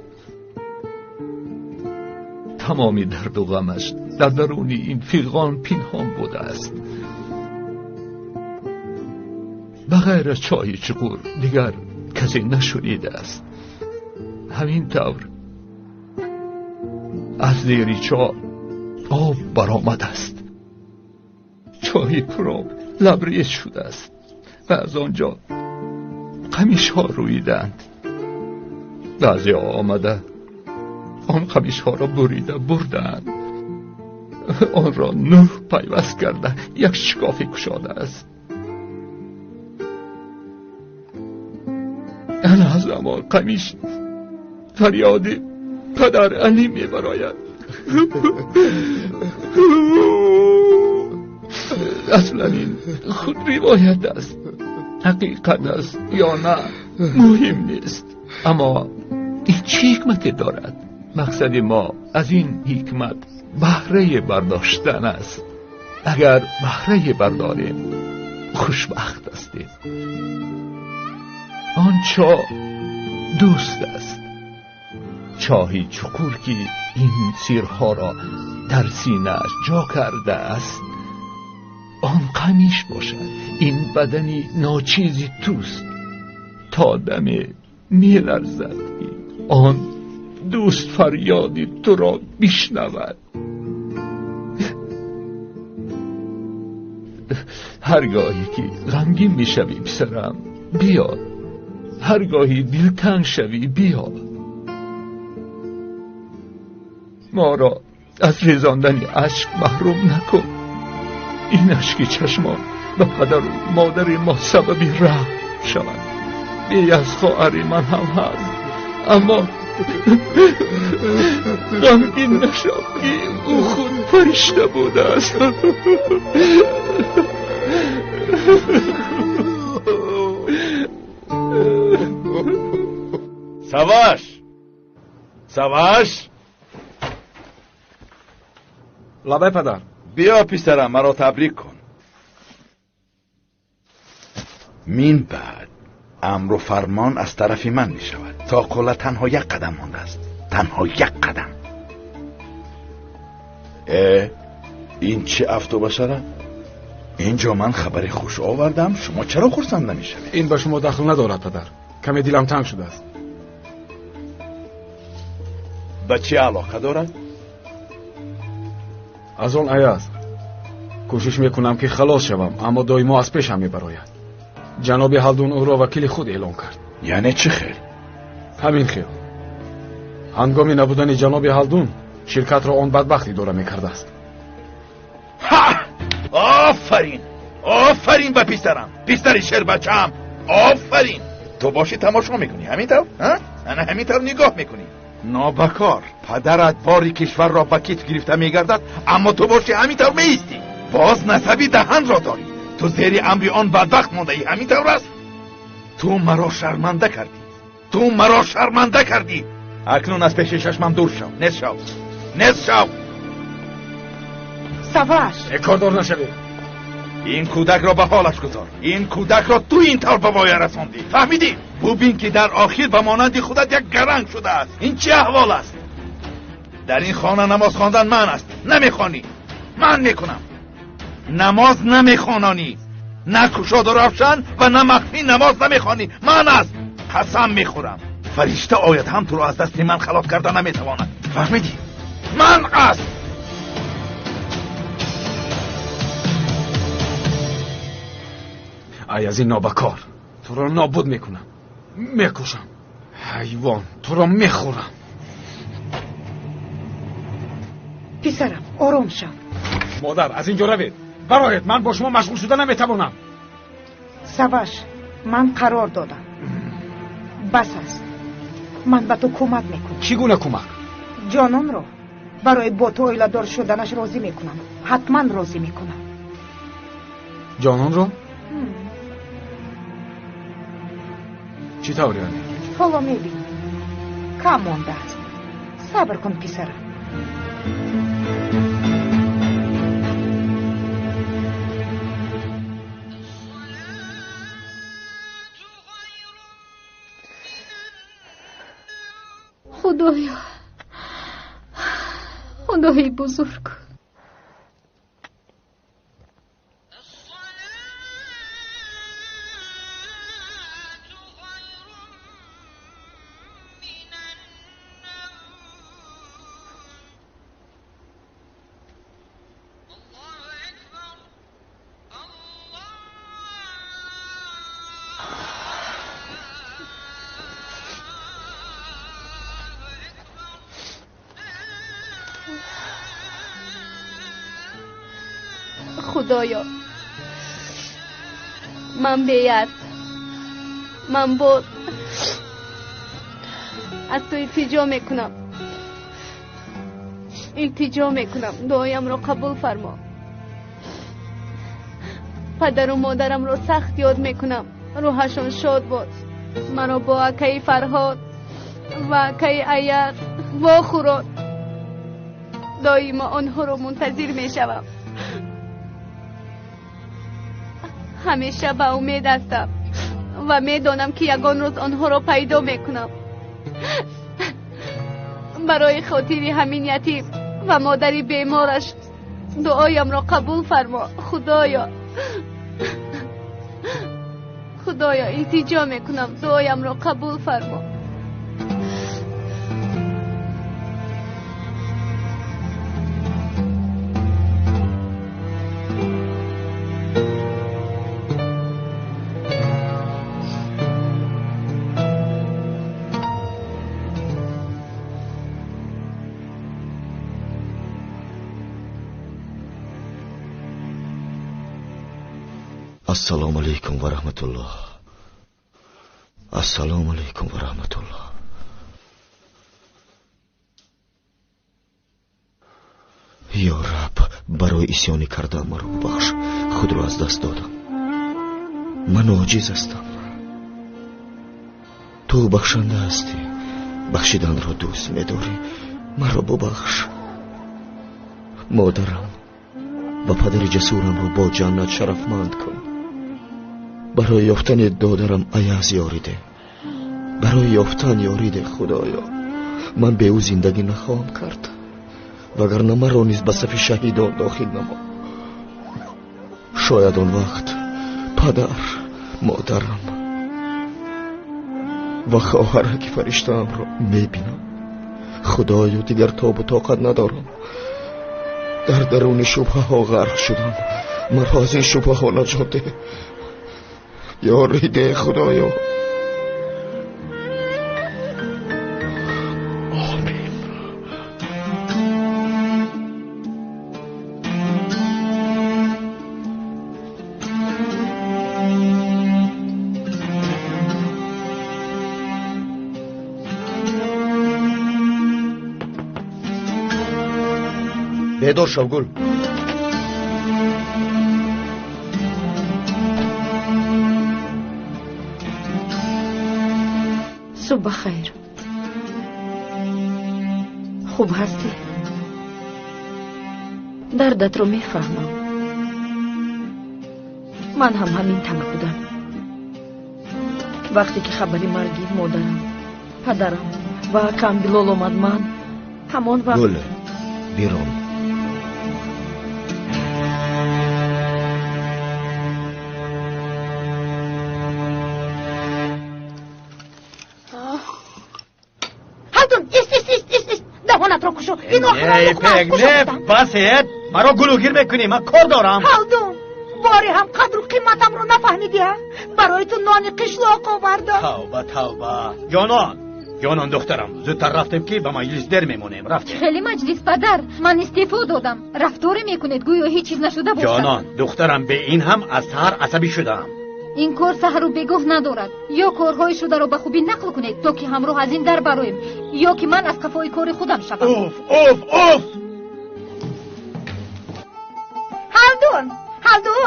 تمامی درد و غمش در درون این فغان پنهان بوده است. بغیر از چای چکور دیگر کسی نشنیده است. همین طور از زیر چاه آب برآمده است. گاهی پرام لبریز شده است و از آنجا قمیش ها رویدند. بعضی ها آمده آن قمیش ها را بریده بردند، آن را نور پیوست کرده یک شکافی گشاده است. از همان قمیش فریاد پدر علی می براید. اصلا این خود روایت است، حقیقت است یا نه مهم نیست. اما این چه حکمتی دارد؟ مقصد ما از این حکمت بهره برداشتن است. اگر بهره برداریم خوشبخت هستیم. آن چاه دوست است، چاهی چقور که این سیرها را در سینه‌اش جا کرده است. آن قمیش باشد، این بدنی ناچیزی توست، تا دمی می لرزد که آن دوست فریادی تو را بشنود. هرگاهی که غمگین می شوی پسرم بیا، هرگاهی دلتنگ شوی بیا. ما را از ریزاندن اشک محروم نکن. این اشک چشمان به پدر و مادر ما سبب رحم شود. بی از خواهر من هم هست، اما غمگین نشو که او خود فرشته بوده است. سواش لبه پدر بیا پسرم مرا تبریک کن. من بعد امر و فرمان از طرف من می شود. تا کلا تنها یک قدم مانده است، تنها یک قدم. این چه افتو بشره؟ اینجا من خبر خوش آوردم، شما چرا خرسند نمی شوید؟ این به شما دخل ندارد پدر، کمی دلم تنگ شده است. به چه علاقه دارد؟ از آن ایاز کوشش میکنم که خلاص شوم، اما دایما از پیشم میبراید. جناب هلدون او را وکیل خود اعلام کرد. یعنی چه خیر؟ همین خیر. هنگام نبودن جناب هلدون شرکت را آن بدبختی دوره میکرده است. آفرین، آفرین به پسرم، پسر شیر بچم، آفرین. تو باشی تماشا میکنی همینطور؟ انا همینطور نگاه میکنی. نابکار، پدرت باری کشور را به کتف گرفته میگردد، اما تو باشی همینطور میایستی. باز نسبی دهن را داری. تو زیر امر آن بدبخت مانده ای، همینطور است. تو مرا شرمنده کردی، تو مرا شرمنده کردی. اکنون از پیش چشمم دور شو، نصف شو، نصف شو. سواش کاردار نشوی. این کودک را به حالش گذار. این کودک را تو این طور به وای رساندی، فهمیدی؟ ببین که در آخر به مانند خودت یک گرنگ شده است. این چه احوال است؟ در این خانه نماز خواندن من است، نمیخوانی، من میکنم. نماز نمیخوانانی، نه کشاد و روشن و نه مخفی نماز نمیخوانی، من است. قسم میخورم فرشته آید هم تو را از دست من خلاص کرده نمیتواند، فهمیدی؟ من است. ای از این نابکار، تو را نابود میکنم، میکشم. حیوان، تو را میخورم. پسرم آروم شو. مادر از اینجا روید، برایید، من با شما مشغول شده نمیتوانم. سواش من قرار دادم، بس است. من به تو کمک میکنم. چگونه کمک؟ جانان رو برای با تو ایله‌دار شدنش راضی میکنم، حتما راضی میکنم. جانان رو؟ چی طوری یعنی؟ حالا میبین کم مانده است. صبر کن پسرم. خدایا، خدای بزرگ، خدایا من بیاد من بود از تو التجا میکنم دعایم را قبول فرما. پدر و مادرم را سخت یاد میکنم، روحشان شاد باد. مرا با اکای فرهاد و اکای ایاز و خوراد دائما آنها را منتظر میشوم. همیشه با امید هستم و میدانم که یگان روز آنها را پیدا میکنم. برای خاطر همین یتیم و مادری بیمارش دعایم را قبول فرما. خدایا التجا میکنم دعایم را قبول فرما. السلام علیکم و رحمت الله. السلام علیکم و رحمت الله. یا رب برای اسیانی کردم مرا ببخش. خود را از دست دادم. من عاجز هستم. تو بخشنده هستی، بخشیدن را دوست می‌داری. مرا ببخش. مادرم و پدر جسورم را با جنت شرفمند کن. برای یافتن دادرم ایاز یاریده، برای یافتن یاریده. خدایا من به او زندگی نخواهم کرد، وگرنه مرا نیز به صف شهیدان داخل نما. شاید آن وقت پدر، مادرم و خواهرک فرشته‌ام را میبینم. خدایا دیگر تاب و طاقت ندارم. در درون شبهه ها غرق شدم. مرا از این شبهه ها نجات ده. یاری ده خدایا. آمین. بیدار شو گل. صبح خیر. خوب هستی؟ دردت رو میفهمم. من هم همین تنگ بودم وقتی که خبری مرگی مادرم، پدرم و اکم بلال آمد. من همان وقت گل بیرون. بسید مرا گلوگیر میکنی. من کار دارم. هالدون باری هم قدر و قیمتم رو نفهمیدی ها؟ برای تو نان قشلاق آوردم. توبه جانان دخترم، زودتر رفتیم که به مجلس در میمونیم. رفتیم. خیلی مجلس پدر، من استعفا دادم. رفتاری میکنید گویا هیچ چیز نشده باشد. جانان دخترم، به این هم از سحر عصبی شدم. این کار سحر رو بگاه ندارد. یا کارهای شده رو به خوبی نقل کنید تا که همراه از این در برایم، یا که من از قفای کار خودم شوم. اوف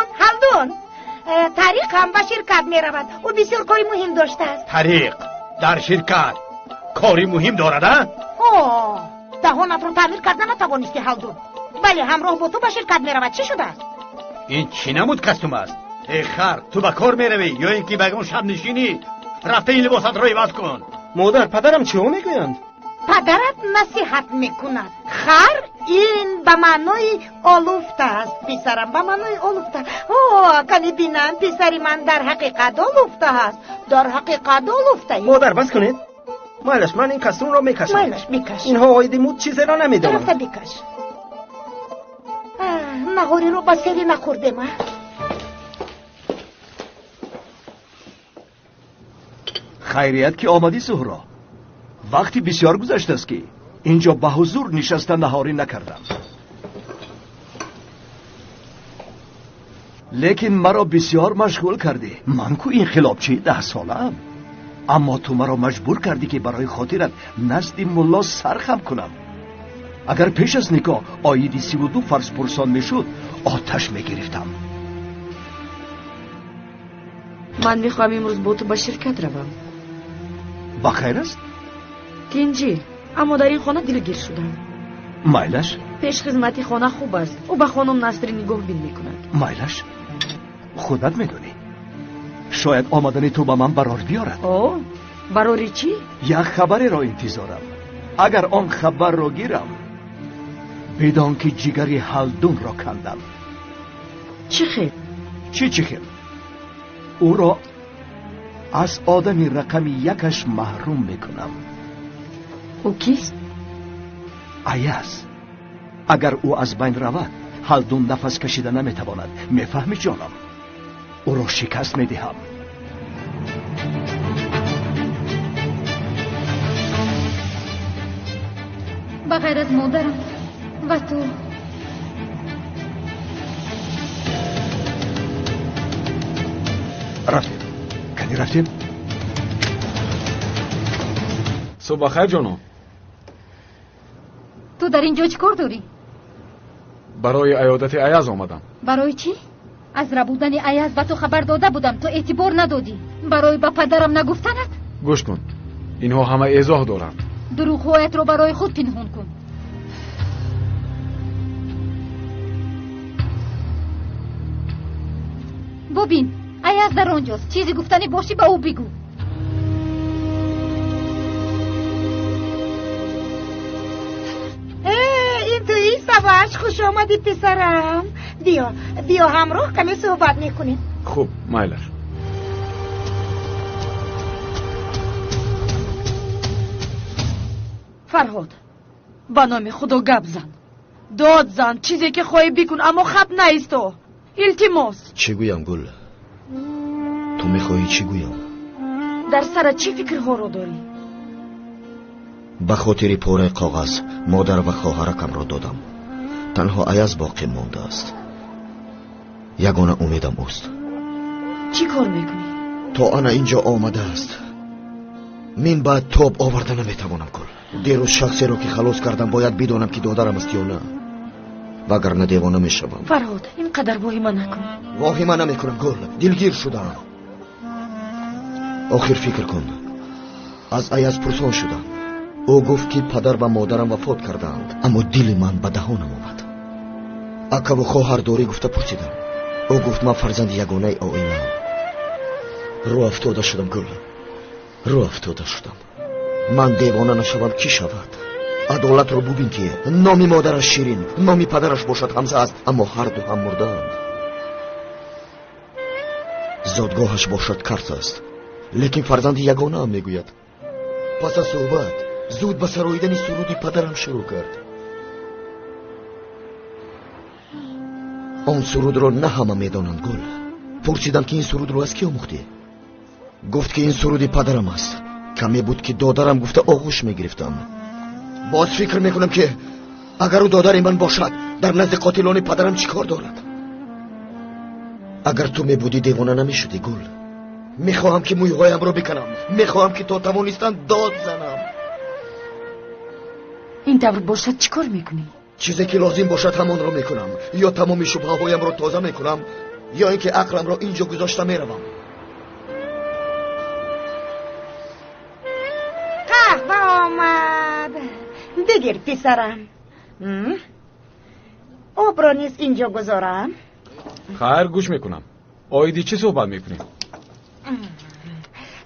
هالدون طریق هم به شرکت می رود. او بسیار کاری مهم داشته است. طریق در شرکت کاری مهم دارد؟ دهانت رو تعمیر کردن نتوانستی هالدون. بله همراه با تو به شرکت می رود. چی شده است؟ این چی نمود کستوم است؟ ای خر، تو به کار می روی یا اینکه بگم شب نشینی؟ رفته این لباسات رو عوض کن. مادر پدرم چه میگویند؟ پدرت نصیحت میکند. خر این به معنای آلوفته است. پسرم به معنای آلوفته. کنی بینم پسری من در حقیقت آلوفته است. در حقیقت آلوفته. مادر بس کنید. مایلش من این کستون را میکشم. مایلش بکش. اینها آید مود چیزی را نمیدونم. طرفت بکش. نهاری رو با سری نخورده من. خیریت که آمدی زهرا. وقتی بسیار گذشته است که اینجا به حضور نشسته نهاری نکردم. لیکن مرا بسیار مشغول کردی. من کو انقلابچی 10 سالم، اما تو مرا مجبور کردی که برای خاطرت نزد ملا سرخم کنم. اگر پیش از نکاح آیدی 32 فرض پرسان میشد آتش میگرفتم. من میخوام امروز با تو به شرکت روم. با خیر است؟ گنجی، اما در این خانه دلگیر شدم. مایلش؟ پیش خدمتی خانه خوب است. او به خانم نصری نگاه بین میکند. مایلش؟ خودت میدونی شاید آمدن تو به من برار بیارد. اوه، براری چی؟ یک خبری را انتظارم. اگر آن خبر را گیرم بدان که جگری هلدون را کندم. چی خیل؟ چی خیل؟ او را از آدمی رقم 1 محروم میکنم. او کیست؟ ایاز. اگر او از بین رود هلدون نفس کشیده نمیتواند. میفهمی جانم؟ او را شکست میدهم. بغیر از مادرم و تو. رفتیم؟ صبح بخیر جانم. تو در اینجا چی کار داری؟ برای عیادت ایاز آمدم. برای چی؟ از ربودن ایاز به تو خبر داده بودم، تو اعتبار ندادی. برای با پدرم نگفتنت؟ گوش کن، اینها همه ایزاه دارند. دروغ‌هایت رو برای خود پنهان کن. ببین، ایاز در آنجاست. چیزی گفتنی باشی به او بگو. این توی سواش خوش آمدی پسرم. بیا همراه کمی صحبت میکنیم. خوب مایلش. فرهاد، با نام خدا گپ زن، داد زن، چیزی که خواهی بکن، اما خط نیستو. التماس. چی گویم گل؟ تو میخواهی چی گویم؟ در سر چی فکرها رو داری؟ به خاطر پاره کاغذ مادر و خواهرکم را دادم. تنها ایاز باقی مانده است. یگانه امیدم اوست. چی کار میکنی؟ تا انا اینجا آمده است من بعد توب آورده نمیتوانم گل. دیروز شخصی را که خلاص کردم باید بدانم که دادرم است یا نه، وگرنه دیوانه میشوم. فرهاد، اینقدر واهمه نکن. واهمه نمیکنم گل، دلگیر شدم. آخر فکر کن، از ایاز پرسان شدم. او گفت که پدر و مادرم وفات کردند، اما دل من به دهانم آمد. اکا و خواهر داری گفته پرسیدم. او گفت من فرزند یگانه آینم. رو افتاده شدم گل، رو افتاده شدم. من دیوانه نشوم کی شود؟ عدالت رو ببین که نامی مادرش شیرین، نامی پدرش باشد حمزه است، اما هر دو هم مردند. زادگاهش باشد کرس است، لیکن فرزند یگانه هم میگوید. پس از صحبت زود به سراییدن سرودی پدرم شروع کرد. آن سرود رو نه همه میدانند گل. پرسیدم که این سرود رو از کی آموختی؟ گفت که این سرودی پدرم است. کمی بود که دادرم گفته آغوش میگرفتم. باز فکر میکنم که اگر او دادر من باشد در نزد قاتلان پدرم چی کار دارد؟ اگر تو میبودی دیوانه نمیشدی گل. میخواهم که مویهایم رو بکنم، میخواهم که تا توانستم داد زنم. این طور باشد چی کار میکنی؟ چیزی که لازم باشد همان رو میکنم. یا تمام شبهه هایم رو تازه میکنم، یا اینکه عقلم رو اینجا گذاشته میروم. قهوه آمد. بگیر پسرم. آب را نیز اینجا گذارم. خیر گوش میکنم. آیدی چی صحبت میکنیم؟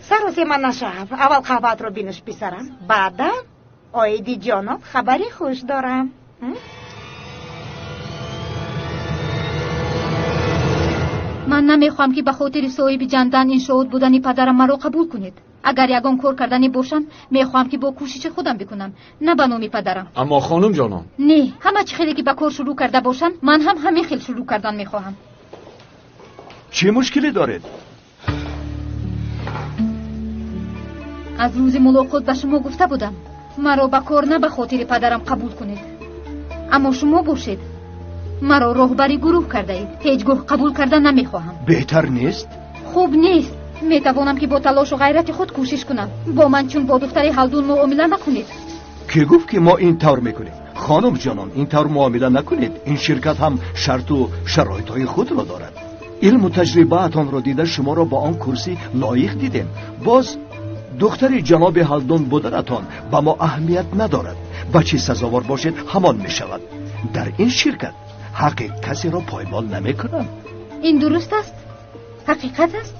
سر و سیما نشب. اول قهوه‌ات رو بینوش پسرم، بعدا آیدی جانم خبری خوش دارم. من نمیخوام که به خاطر صاحب جندن این شهود بودنی پدرم مرا قبول کنید. اگر یگان کار کردنی باشم میخوام که با کوشش خودم بکنم، نه به نام پدرم. اما خانم جانم، نه، همه چی خیلی که به کار شروع کرده باشن من هم همین خیل شروع کردن میخواهم. چه مشکلی دارید؟ از روز ملاقات به شما گفته بودم مرا به کار نه به خاطر پدرم قبول کنید، اما شما باشید مرا راهبری گروه کرده اید. هیچ گاه قبول کردن نمیخواهم. بهتر نیست؟ خوب نیست. میتوانم که با تلاش و غیرت خود کوشش کنم. با من چون با دختر هلدون معامله نکنید. کی گفت که ما این طور میکنیم؟ خانم جانان، این طور معامله نکنید. این شرکت هم شرط و شرایطهای خود را دارد. علم و تجربه‌تان را دیده شما را با آن کرسی لایق دیدیم. باز دختر جناب هلدون بودنتان به ما اهمیت ندارد. بچه سزاوار باشد همان می شود. در این شرکت حق کسی را پایمال نمی کنم. این درست است؟ حقیقت است؟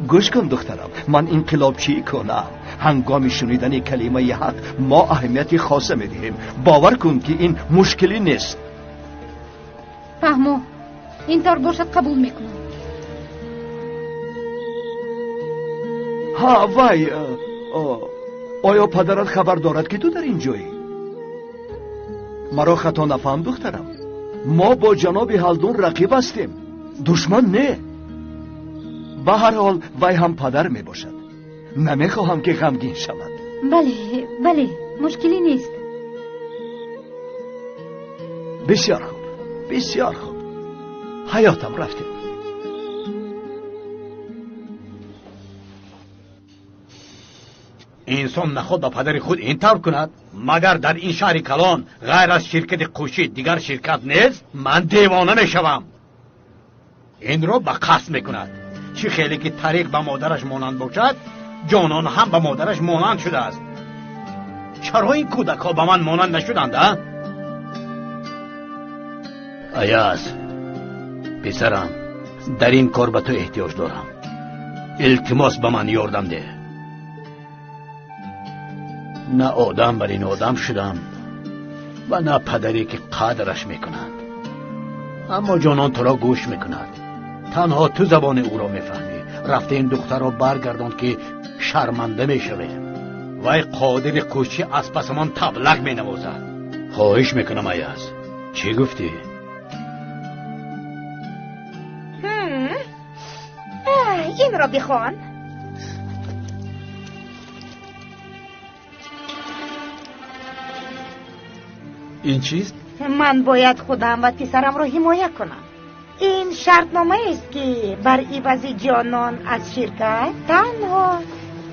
گوش کن دخترم، من انقلابچی کنم. هنگام شنیدن کلمه حق ما اهمیت خاصه می دهیم. باور کن که این مشکلی نیست. فهمو، این طور باشد قبول میکنم. ها وای، آیا پدرت خبر دارد که تو در این جایی؟ مرا خطا نفهم دخترم. ما با جناب هلدون رقیب هستیم، دشمن نه. به هر حال وی هم پدر می باشد. نمیخواهم که غمگین شود. بله مشکلی نیست. بسیار خوب، بسیار خوب. حیاتم رفتیم. انسان نخود با پدر خود این طور کند؟ مگر در این شهر کلان غیر از شرکت قوشی دیگر شرکت نیست؟ من دیوانه میشوم. این رو به قصد میکند. چی خیلی که طریق به مادرش مانند باشد، جانان هم به مادرش مانند شده است. چرا این کودک ها به من مانند نشدند؟ ایاز پسرم، در این کار به تو احتیاج دارم. التماس به من یاردم ده. نه آدم بر این آدم شدم و نه پدری که قدرش میکند. اما جانان تو را گوش میکند. تنها تو زبان او را میفهمی. رفته این دختر را برگردان که شرمنده میشوه. وی قادر کوشی از پس من تبلغ مینوازد. خواهش میکنم ایاز. چی گفتی؟ این را بخوان. این چیست؟ من باید خودم و پسرم را حمایه کنم. این شرطنامه است که بر عوض جانان از شرکت تنها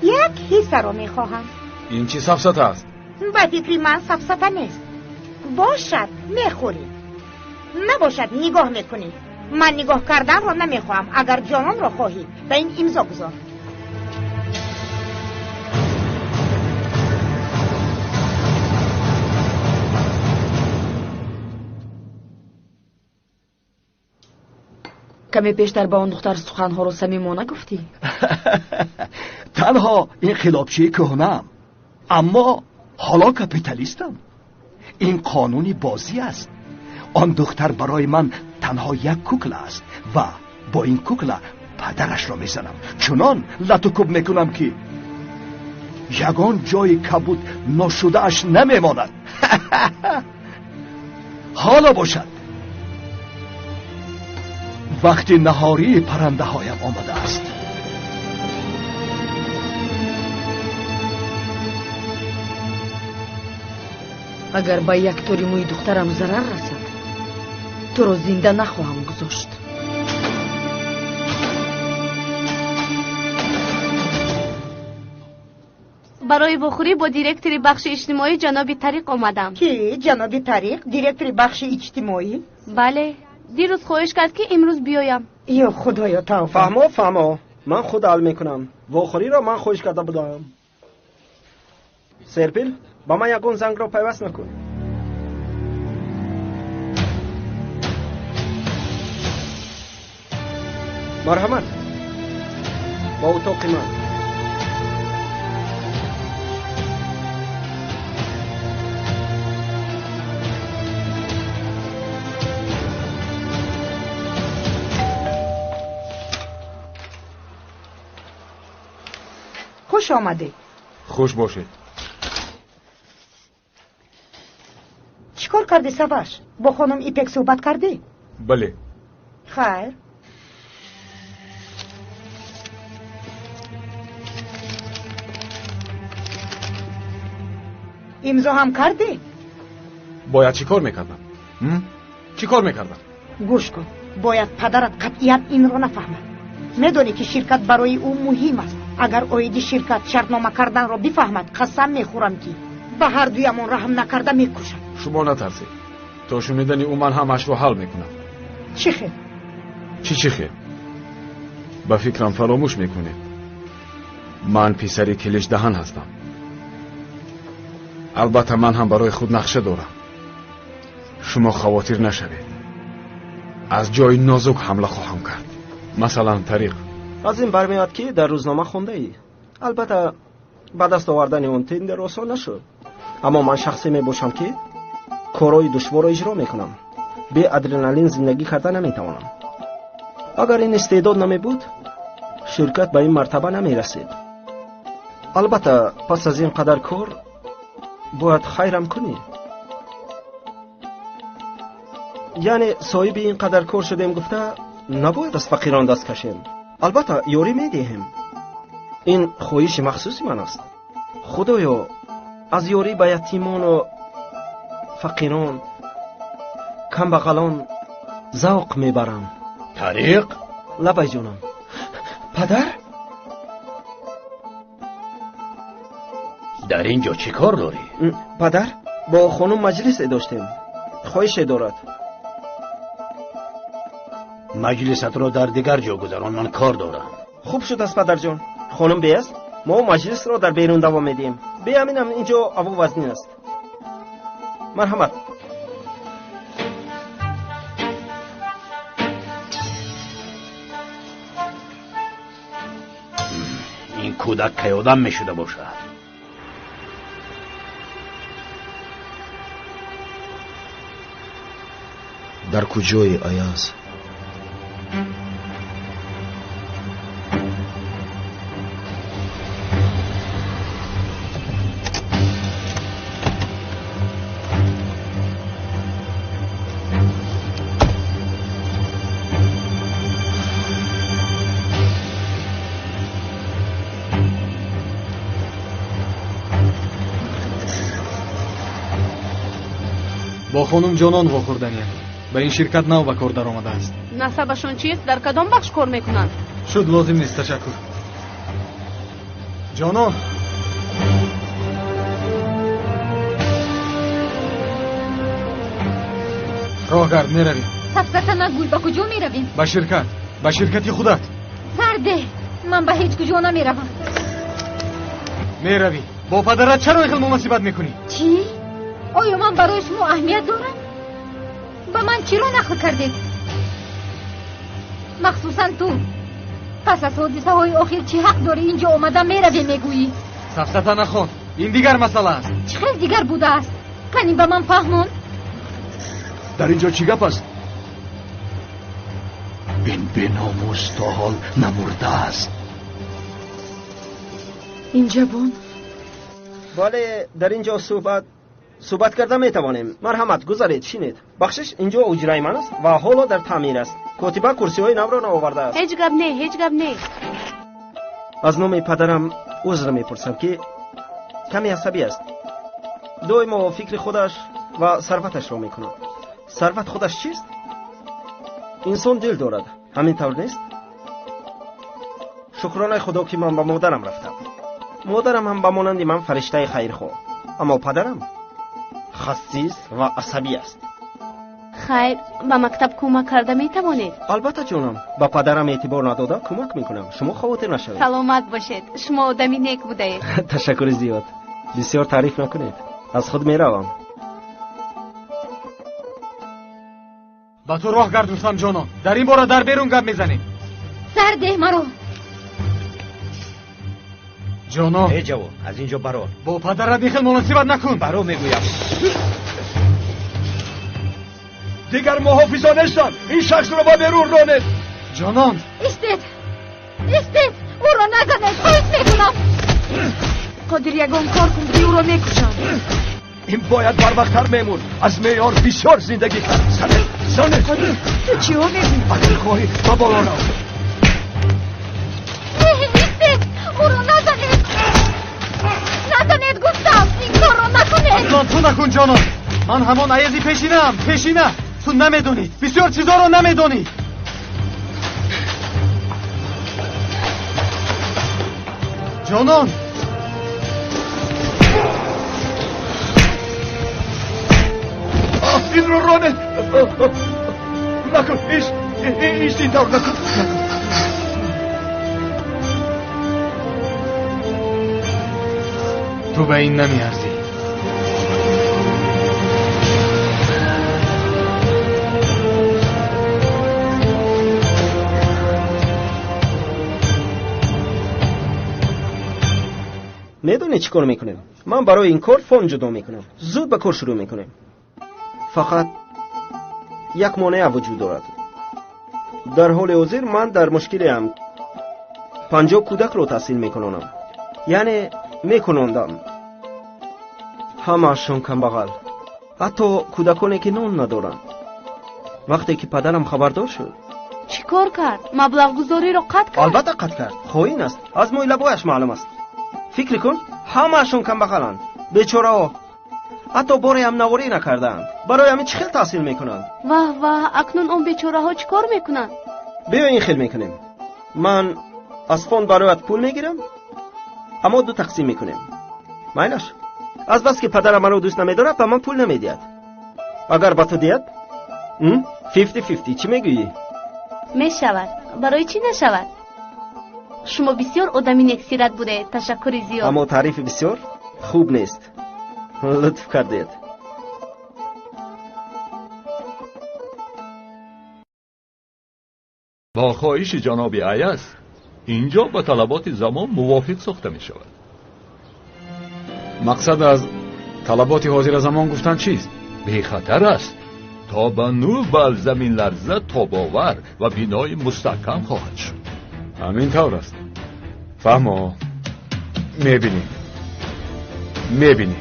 یک حصه را میخواهم. این چی سفسطه است؟ به فکر من سفسطه نیست. باشد میخوری، نباشد نگاه میکنی. من نگاه کردن را نمیخواهم. اگر جانان را خواهی به این امضا گذار. کمی پیشتر با اون دختر سخنها رو صمیمانه گفتی؟ تنها انقلابچی کهنه‌ام، اما حالا کپیتالیستم. این قانونی بازی است. آن دختر برای من تنها یک کوکله است و با این کوکله پدرش را میزنم. چنان لطوکوب میکنم که یگان جای کبود ناشده اش نمیماند. حالا باشد. وقتی نهاری پرنده هایم آمده است. اگر با یک طوری موی دخترم ضرر رسد، تو رو زنده نخواهم گذاشت. برای بخوری با دیرکتری بخش اجتماعی جناب طریق آمدم. کی جناب طریق؟ دیرکتری بخش اجتماعی؟ بله، دیروز خواهش کرد که امروز بیایم. یا خدایا توفیق. فهمو من خود حل میکنم. واخوری را من خواهش کرده بودم. سرپیل با من یکون زنگ را پیوست میکن. مرحمت با اتاق من. خوش آمده. خوش باشه. چیکار کردی سواش؟ با خانم ایپک صحبت کردی؟ بله. خیر. امضا هم کردی؟ باید چی کار میکردم؟ چی کار میکردن؟ گوش کن، باید پدرت قطعیت این رو نفهمد. میدونی که شرکت برای او مهم است. اگر اویدی شرکت شرطنامه کردن رو بفهمد، قسم میخورم که به هر دویمون رحم نکرده میکشم. شما نترسید. تا شنیدنی او من همش رو حل میکنم. چی خیر؟ چی خیر؟ به فکرم فراموش میکنید من پسری کلیش دهن هستم. البته من هم برای خود نقشه دارم. شما خواطر نشوید. از جای نازک حمله خواهم کرد. مثلا طریق. از این برمیاد که در روزنامه خونده ای. البته به دست آوردن اون تندر آسان نشد. اما من شخصی می باشم که کارهای دشوار را اجرا میکنم. به ادرنالین زندگی کرده نمیتوانم. اگر این استعداد نمی بود شرکت به این مرتبه نمی رسید. البته پس از این قدر کار باید خیرم کنی. یعنی صاحب این قدر کار شدیم گفته نباید از فقیران دست کشیم. البته یاری میدهیم. این خواهش مخصوصی من است. خدایا از یاری به یتیمان و فقیران کمبغلان ذوق میبرم. طریق؟ لبای جانم. پدر؟ در اینجا چی کار داری؟ پدر با خانم مجلس داشتیم. خواهش دارد. مجلست را در دیگر جا گذران، من کار دارم. خوب شد است پدر جان. خانم بیست ما مجلس را در بیرون دوام میدیم. بیامینم اینجا هوا وزنی است. مرحمت. این کودک که آدم میشده باشد. در کجای ایاز؟ با خانم جانان واخوردنیم. به این شرکت نو به کار در آمده است. نسبشون چیست؟ در کدام بخش کار میکنند؟ شد لازم نیست، تشکر. جانان راه گرد میرویم. سفسته نگوی، با کجا میرویم؟ به شرکت، به شرکتی خودت. سرده، من به هیچ کجا نمیروم. میروی؟ با پدرت چرا این خیلی مصیبت میکنی؟ چی؟ آیا من برای شما اهمیت دارم؟ به من چی رو نقل کردید؟ مخصوصا تو. پس از حادثه های آخر چی حق داری اینجا اومدم میروی میگویی؟ سفسته نخوان، این دیگر مسئله است. چه خیلی دیگر بوده است؟ کنی به من فهمون؟ در اینجا چی گپ است؟ این بیناموس تا حال نمرده است. این جوان؟ بله، در اینجا صحبت کرده میتوانیم. مرحمت گذارید، شینید. بخشش اینجا اجرای من است و حالا در تعمیر است. کاتبه کرسی های نو را آورده است. هیچ گپ نه. از نام پدرم عذر میپرسم که کمی عصبی است. دائما فکر خودش و ثروتش را میکند. ثروت خودش چیست؟ انسان دل دارد، همین طور نیست؟ شکرانه خدا که من با مادرم رفتم. مادرم هم به مانند من فرشته خیرخواه. اما پدرم خسیس و عصبی است. خیر، به مکتب کمک کرده میتوانید؟ البته جانم، با پدرم اعتبار نداده کمک میکنم. شما خواطر نشوید. سلامت باشید، شما آدمی نیک بودید. تشکر زیاد. بسیار تعریف نکنید. از خود میروم. با تو راه گردوستم جانان. در این باره در بیرون گپ میزنیم. سرده مرو. جانان. ای جوان، از اینجا برو. با پدرت این خیلی مناسبت نکن. برو میگویم. دیگر محافظا نیستن. این شخص رو با بیرون رانید. جانان. استید او رو نزنید. خواهید میکنم. قادر یگان کار کن که او رو میکشم. این باید بر وقتتر میمون. از معیار بسیار زندگی کرد. زنه قادر تو چی ها میگی؟ اگر خواهی با بالا رو. استید او رو نزنید گفتم. این کار رو نکنید. اصلا تو نکن جانان. من همان عیزی پیشینه. تو نمیدونید، بسیار چیزا رو نمیدونید. جانان این رو رانه نکن، ایش این دار نکن. تو به این نمیارزی. میدونی چی کار میکنیم؟ من برای این کار فون جدا میکنم. زود به کار شروع میکنیم. فقط یک مانع وجود دارد. در حال حاضر من در مشکلی ام. 50 کودک رو تحصیل میکنم. یعنی میکنندم. همه‌شون کمبغل. حتی کودکانی که نان ندارن. وقتی که پدرم خبردار شد چی کار کرد؟ مبلغ گذاری رو قطع کرد؟ البته قطع کرد. خواهین است. از موی لبایش معلوم است. فکر کن همه‌شون کمبغلند. بیچاره ها. حتی باری هم نواری نکردند. برای همین چه خیل تحصیل میکنند؟ واه اکنون اون بیچاره ها چی کار میکنند؟ بیا این خیل میکنیم. من از فوند برایت پول میگیرم، اما 2 تقسیم میکنیم. معنیش از بس که پدرم منو دوست نمیداره به من پول نمیدید. اگر با تو دید 50-50. چی میگویی؟ میشود. برای چی نشود؟ شما بسیار آدمی نیکسیرت بوده. تشکر زیاد. اما تعریف بسیار خوب نیست. لطف کردید. با خواهش جناب ایاز اینجا با طلبات زمان موافق ساخته می شود. مقصد از طلبات حاضر زمان گفتن چیست؟ بی خطر است. تا به نو بر زمین لرزه تاباور و بینای مستحکم خواهد شد. همین طور است. فهمو میبینی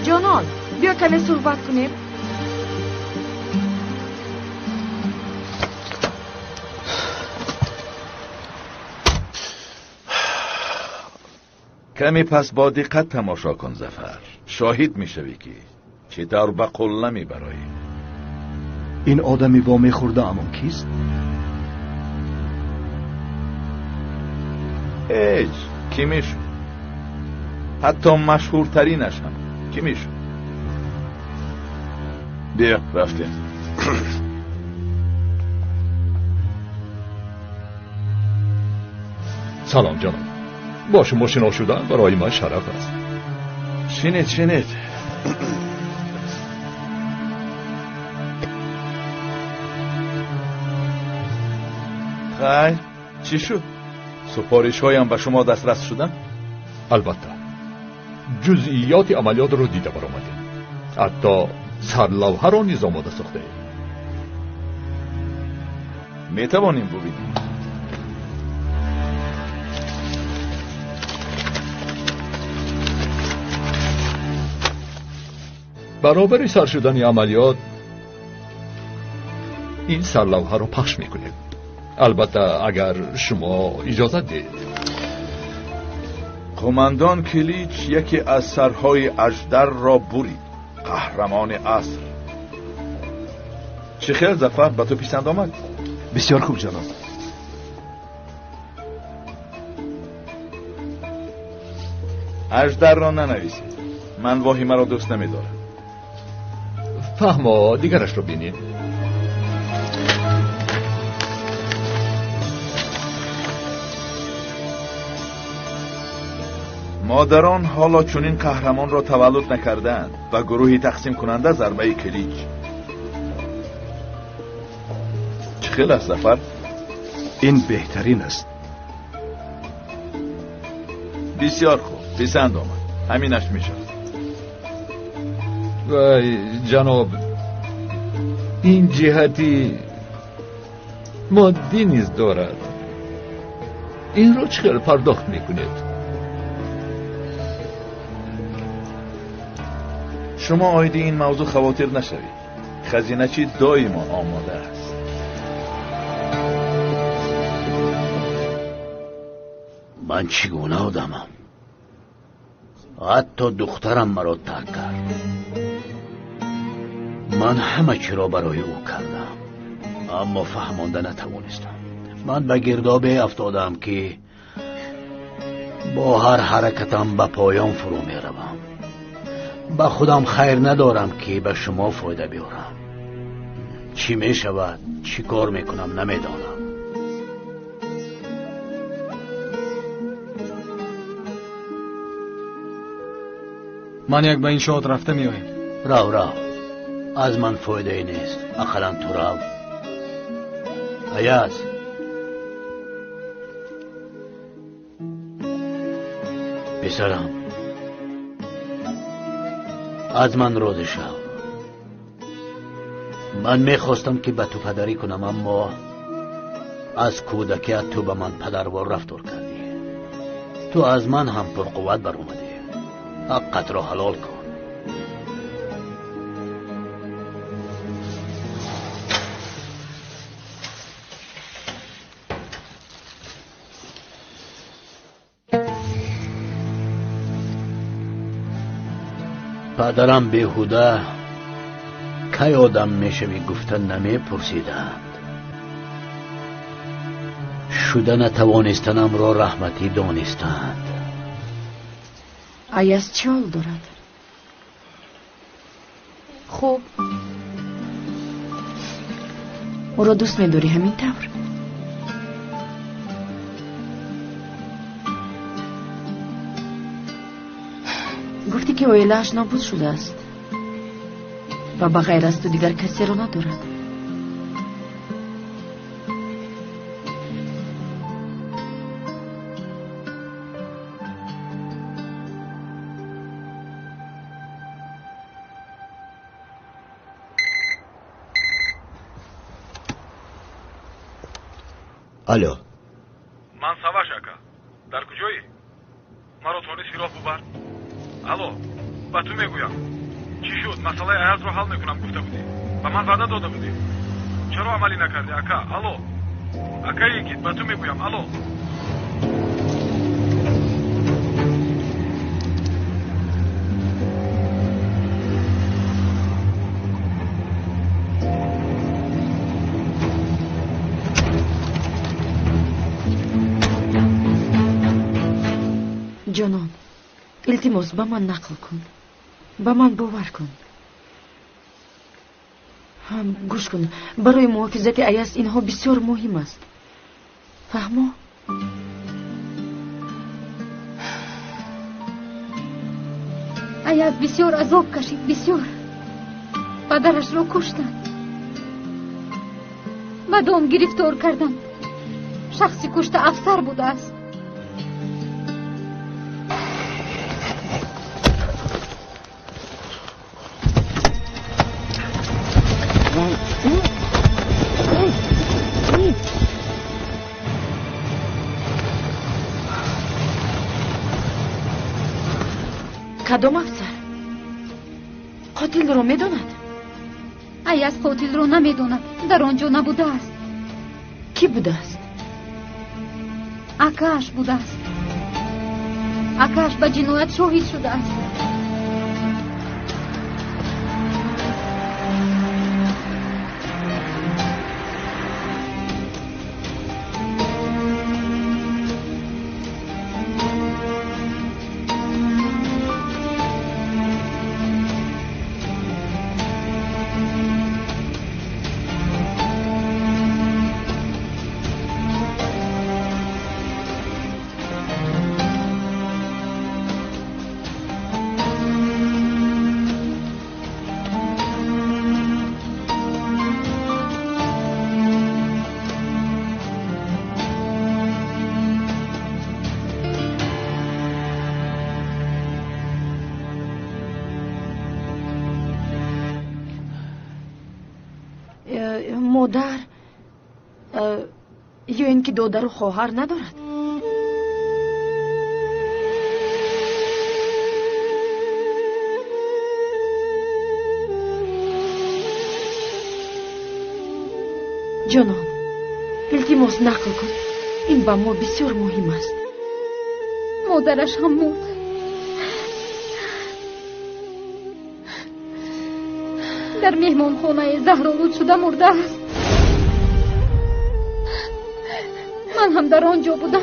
جانان بیا کمی صحبت کنیم. کمی پس با دقت تماشا کن ظفر. شاهد میشوی که چطور به قله میبرایی. این آدمی با میخورده امان کیست؟ هیچ کی میشون؟ حتی مشهورترینش هم کی میشون؟ بیا رفتیم. سلام جناب. با شما شنا شدن برای من شرف است. شنید خیر چی شد؟ سپارش هایم به شما دسترس شدن؟ البته جزئیات عملیات رو دیده برآمدیم. حتی سرلوحه را نیز آماده ساخته ایم. میتوانیم ببینیم؟ برابر سر شدن عملیات این سرلوحه رو پخش میکنیم. البته اگر شما اجازه دید. قماندان کلیچ یکی از سرهای اژدر را برید. قهرمان عصر. چه خیر ظفر، به تو پسند آمد؟ بسیار خوب جناب. اژدر را ننویسید. من واهمه را دوست نمیدارم. فهمو دیگرش رو بینید. مادران حالا چنین قهرمان را تولد نکردند و گروهی تقسیم کننده ضربه کلیچ. چه خیلی است ظفر؟ این بهترین است. بسیار خوب، پسند آمد. همینش میشه. وای جناب، این جهتی مادی نیز دارد. این رو چقدر پرداخت میکنید؟ شما آیدی این موضوع خواطر نشوید. خزینه چی دائما آماده است. من چگونه آدمم؟ حتی دخترم مرا ترک کرد. من همه چی را برای او کردم، اما فهمانده نتوانستم. من به گردابی افتادم که با هر حرکتم به پایان فرو می روم. به خودم خیر ندارم که به شما فایده بیارم. چی می شود، چی کار می کنم نمیدانم. من یک به این شاد رفته می آیم. رو از من فایده ای نیست. اقلا تو رو. ایاز پسرم، از من راضی شو. من میخواستم که به تو پدری کنم، اما از کودکیت تو به من پدروار رفتار کردی. تو از من هم پرقوت بر اومدی. حقت را حلال کن. پدرم بیهوده کی آدم میشوی گفتن نمی پرسیدند. شده نتوانستنم را رحمتی دانستند. ایاز چه حال دارد؟ خوب. او را دوست می‌داری همین طور؟ گفتی که اویله‌اش نابود شده است و بغیر از تو دیگر کسی را ندارد. الو، من سواش اکا. در کجایی؟ مرا تونستی راه ببر؟ الو، با تو میگویم. چی شد؟ مسئله ایاز رو حل میکنم گفته بودی. به من وعده داده بودی. چرا عملی نکردی اکا؟ الو. اکا یکیت با تو میگویم. الو. جانم، التماس به من نقل کن. به من باور کن. هم گوش کن. برای محافظت ایاز اینها بسیار مهم است. فهمو؟ ایاز بسیار عذاب کشید. بسیار. پدرش را کشتند. بعد گرفتار کردند. شخصی کشته افسر بوده است. کدام افسر؟ قاتل را میداند؟ ایاز قاتل را نمیداند. در آنجا نبوده است. کی بوده است؟ اکاش بوده است. اکاش به جنایت شاهد شده است. مادر یا اینکه دادر و خواهر ندارد؟ جانم، التماس نقل کن. این با ما بسیار مهم است. مادرش هم مرد. در مهمان خانه زهرآلود شده مرده است. من هم در آنجا بودم.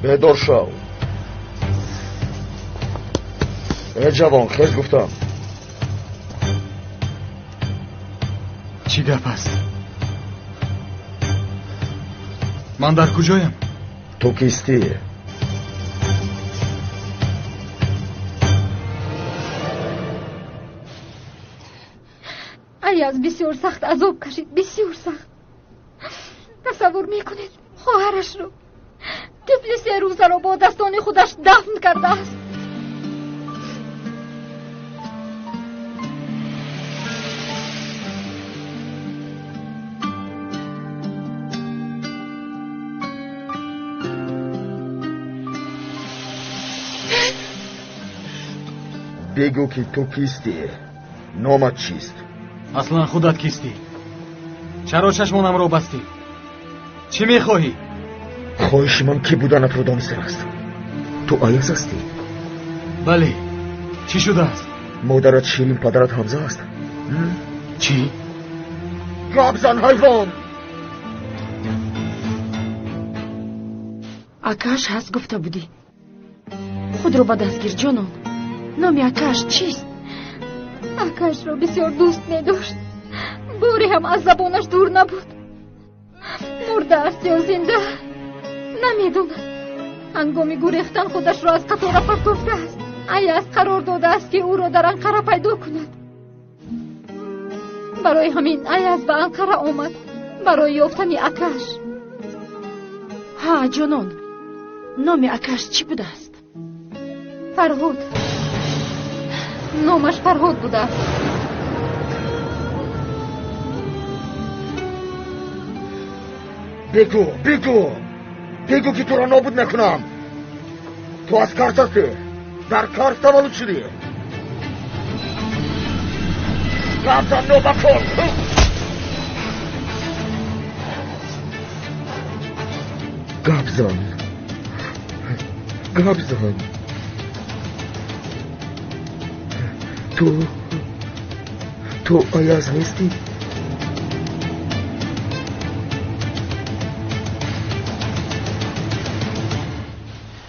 بیدار شو. ای جوان خیز گفتم. چی گپ است؟ من در کجایم؟ تو کیستی؟ ایاز بسیار سخت عذاب کشید، بسیار سخت. تصور میکنید خواهرش رو، طفل 3 روزه رو با دستان خودش دفن کرده است. بگو که تو کیستی؟ نامت چیست؟ اصلا خودت کیستی؟ چرا چشمانم رو بستی؟ چی میخواهی؟ خواهش من کی بودنت رو دانسته است. تو ایاز هستی؟ بله. چی شده است؟ مادرت شیرین، پدرت حمزه است. چی؟ گپ زن حیوان. اکاش هست گفته بودی. خود رو به دست گیر جانم. نام اکاش چیست؟ اکاش رو بسیار دوست می‌داشت. باری هم از زبانش دور نبود. مرده است یا زنده نمیدونم. هنگامی گریختن خودش را از قطار پرتافته است. ایاز قرار داده است که او را در انقره پیدا کند. برای همین ایاز به انقره آمد برای یافتن اکاش. ها جانان، نام اکاش چی بوده است؟ فرهاد. نامش فرهاد بوده است. بگو که تو را نابود نکنم. تو از کارت هستی، در کارت تولد شدی. گفتم نوبه کن. گپ زن. تو ایاز نیستی؟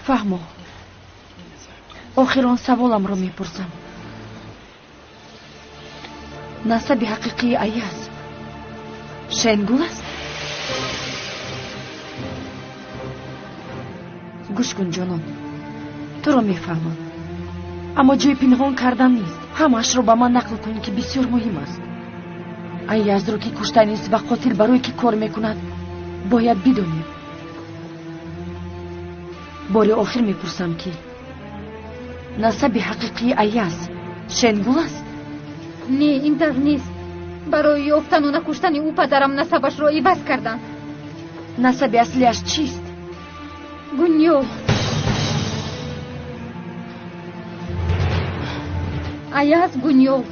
فهمو. آخران سوالم رو میپرسم. نسب حقیقی ایاز شنگول است؟ گوش کن جانان، تو رو میفهمم، اما جای پنهان کردن نیست. همش رو به من نقل کن که بسیار مهم است. ایاز رو که کشته نیست و قاتل برای که کار میکند باید بدونیم. باری آخر میپرسم که نسب حقیقی ایاز شنگول است؟ نه، این در نیست. برای یافتن و نکشتن او پدرم نسبش را عوض کردن. نسب اصلیش چیست؟ گونیول. ایاز گونیول.